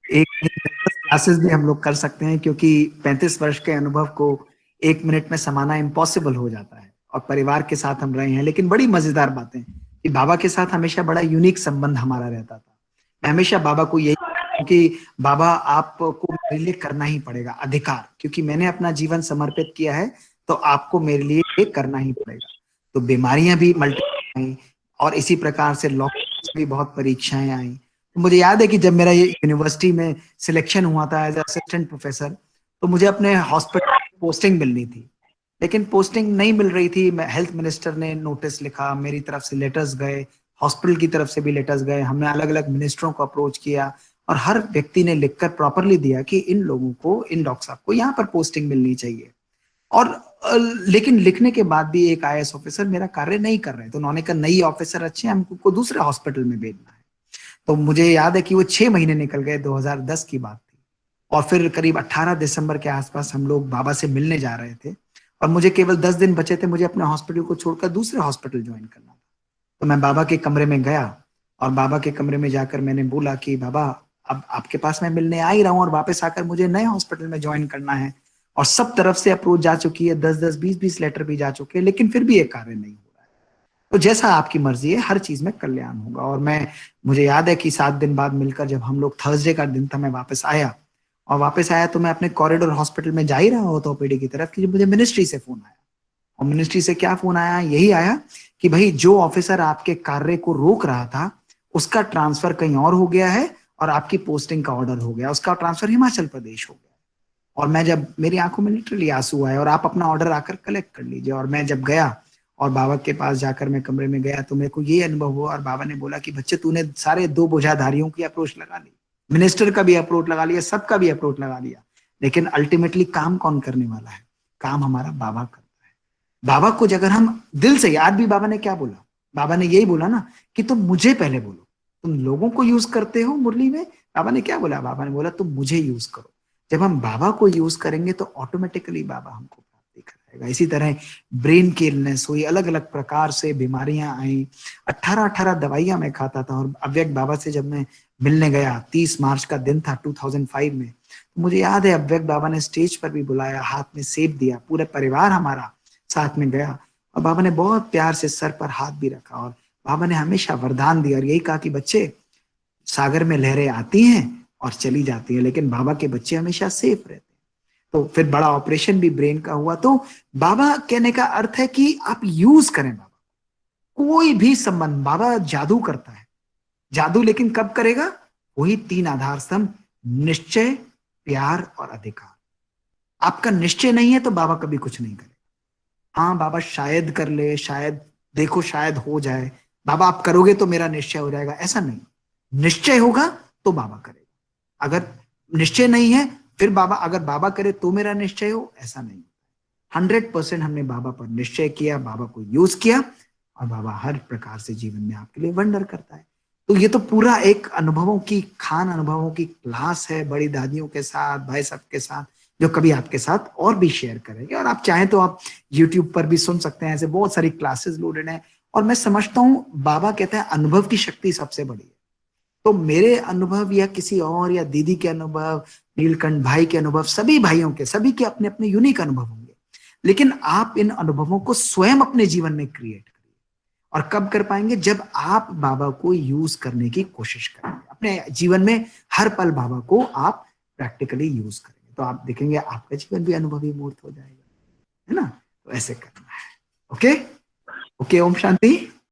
एक क्लासेस भी हम लोग कर सकते हैं, क्योंकि 35 वर्ष के अनुभव को 1 मिनट में समाना इम्पॉसिबल हो जाता है। और परिवार के साथ हम रहे हैं, लेकिन बड़ी मजेदार बातें कि बाबा के साथ हमेशा बड़ा यूनिक संबंध हमारा रहता था। मैं हमेशा बाबा को यही, क्योंकि बाबा आपको मेरे लिए करना ही पड़ेगा अधिकार, क्योंकि मैंने अपना जीवन समर्पित किया है, तो आपको मेरे लिए ये करना ही पड़ेगा। तो बीमारियां भी मल्टीपल आई, और इसी प्रकार से लॉकडाउन भी बहुत परीक्षाएं आई। तो मुझे याद है कि जब मेरा ये यूनिवर्सिटी में सिलेक्शन हुआ था एज असिस्टेंट प्रोफेसर, तो मुझे अपने हॉस्पिटल पोस्टिंग मिलनी थी, लेकिन पोस्टिंग नहीं मिल रही थी। हेल्थ मिनिस्टर ने नोटिस लिखा, मेरी तरफ से लेटर्स गए, हॉस्पिटल की तरफ से भी लेटर्स गए, हमने अलग अलग मिनिस्टरों को अप्रोच किया, और हर व्यक्ति ने लिखकर प्रॉपरली दिया कि इन लोगों को, इन डॉक्टर साहब को यहाँ पर पोस्टिंग मिलनी चाहिए। और लेकिन लिखने के बाद भी एक IAS ऑफिसर मेरा कार्य नहीं कर रहे, तो उन्होंने कहा नई ऑफिसर अच्छे, हमको दूसरे हॉस्पिटल में भेजना है। तो मुझे याद है कि वो 6 महीने निकल गए, 2010 की बात थी, और फिर करीब 18 दिसंबर के आसपास हम लोग बाबा से मिलने जा रहे थे, और मुझे केवल 10 दिन बचे थे, मुझे अपने हॉस्पिटल को छोड़कर दूसरे हॉस्पिटल ज्वाइन करना था। तो मैं बाबा के कमरे में गया, और बाबा के कमरे में जाकर मैंने बोला कि बाबा, अब आपके पास मैं मिलने आ ही रहा हूँ, और वापस आकर मुझे नए हॉस्पिटल में ज्वाइन करना है, और सब तरफ से अप्रोच जा चुकी है, 10-10, 20-20 लेटर भी जा चुके हैं, लेकिन फिर भी ये कार्य नहीं हो रहा है। तो जैसा आपकी मर्जी है, हर चीज में कल्याण होगा। और मुझे याद है कि 7 दिन बाद मिलकर, जब हम लोग थर्सडे का दिन था, मैं वापस आया, तो मैं अपने कॉरिडोर हॉस्पिटल में जा ही रहा होता ओपीडी की तरफ कि मुझे मिनिस्ट्री से फोन आया। और मिनिस्ट्री से क्या फोन आया? यही आया कि भाई, जो ऑफिसर आपके कार्य को रोक रहा था, उसका ट्रांसफर कहीं और हो गया है, और आपकी पोस्टिंग का ऑर्डर हो गया, उसका ट्रांसफर हिमाचल प्रदेश हो गया। और मैं जब, मेरी आंखों में लिटरली आंसू आए, और आप अपना ऑर्डर आकर कलेक्ट कर लीजिए। और मैं जब गया और बाबा के पास जाकर मैं कमरे में गया, तो मेरे को ये अनुभव हुआ, और बाबा ने बोला कि बच्चे, तूने सारे 2 बोझाधारियों की अप्रोच लगा ली, मिनिस्टर का भी अप्रोच लगा लिया, सबका भी अप्रोच लगा लिया, लेकिन अल्टीमेटली काम कौन करने वाला है? काम हमारा बाबा करता है। बाबा को अगर हम दिल से, आज भी बाबा ने क्या बोला? बाबा ने यही बोला ना कि तुम मुझे पहले बोलो, तुम लोगों को यूज करते हो मुरली में। बाबा ने क्या बोला? बाबा ने बोला तुम मुझे यूज करो। जब हम बाबा को यूज करेंगे तो ऑटोमेटिकली बाबा हमको प्राप्ति कराएगा। इसी तरह ब्रेन की इलनेस हुई, अलग अलग प्रकार से बीमारियां आई, 18 दवाइयां मैं खाता था। और अव्यक्त बाबा से जब मैं मिलने गया, 30 मार्च का दिन था 2005 में, तो मुझे याद है अव्यक्त बाबा ने स्टेज पर भी बुलाया, हाथ में सेब दिया, पूरे परिवार हमारा साथ में गया, और बाबा ने बहुत प्यार से सर पर हाथ भी रखा, और बाबा ने हमेशा वरदान दिया और यही कहा कि बच्चे, सागर में लहरें आती हैं और चली जाती है, लेकिन बाबा के बच्चे हमेशा सेफ रहते हैं। तो फिर बड़ा ऑपरेशन भी ब्रेन का हुआ। तो बाबा कहने का अर्थ है कि आप यूज करें बाबा, कोई भी संबंध। बाबा जादू करता है, जादू लेकिन कब करेगा? वही 3 आधार स्तंभ, निश्चय, प्यार और अधिकार। आपका निश्चय नहीं है तो बाबा कभी कुछ नहीं करे। हाँ बाबा शायद कर ले, शायद देखो शायद हो जाए, बाबा आप करोगे तो मेरा निश्चय हो जाएगा, ऐसा नहीं। निश्चय होगा तो बाबा करेगा। अगर निश्चय नहीं है फिर बाबा, अगर बाबा करे तो मेरा निश्चय हो, ऐसा नहीं। 100% हमने बाबा पर निश्चय किया, बाबा को यूज किया, और बाबा हर प्रकार से जीवन में आपके लिए वंडर करता है। तो ये तो पूरा एक अनुभवों की खान, अनुभवों की क्लास है, बड़ी दादियों के साथ, भाई साहब के साथ, जो कभी आपके साथ और भी शेयर करेंगे। और आप चाहें तो आप YouTube पर भी सुन सकते हैं, ऐसे बहुत सारी क्लासेस लोडेड हैं। और मैं समझता हूँ बाबा कहते हैं अनुभव की शक्ति सबसे बड़ी है। तो मेरे अनुभव या किसी और, या दीदी के अनुभव, नीलकंठ भाई के अनुभव, सभी भाइयों के, सभी के अपने अपने यूनिक अनुभव होंगे, लेकिन आप इन अनुभवों को स्वयं अपने जीवन में क्रिएट करिए। और कब कर पाएंगे? जब आप बाबा को यूज करने की कोशिश करेंगे अपने जीवन में, हर पल बाबा को आप प्रैक्टिकली यूज करेंगे, तो आप देखेंगे आपका जीवन भी अनुभवी मूर्त हो जाएगा, है ना? तो ऐसे करना है। Okay okay, Om Shanti.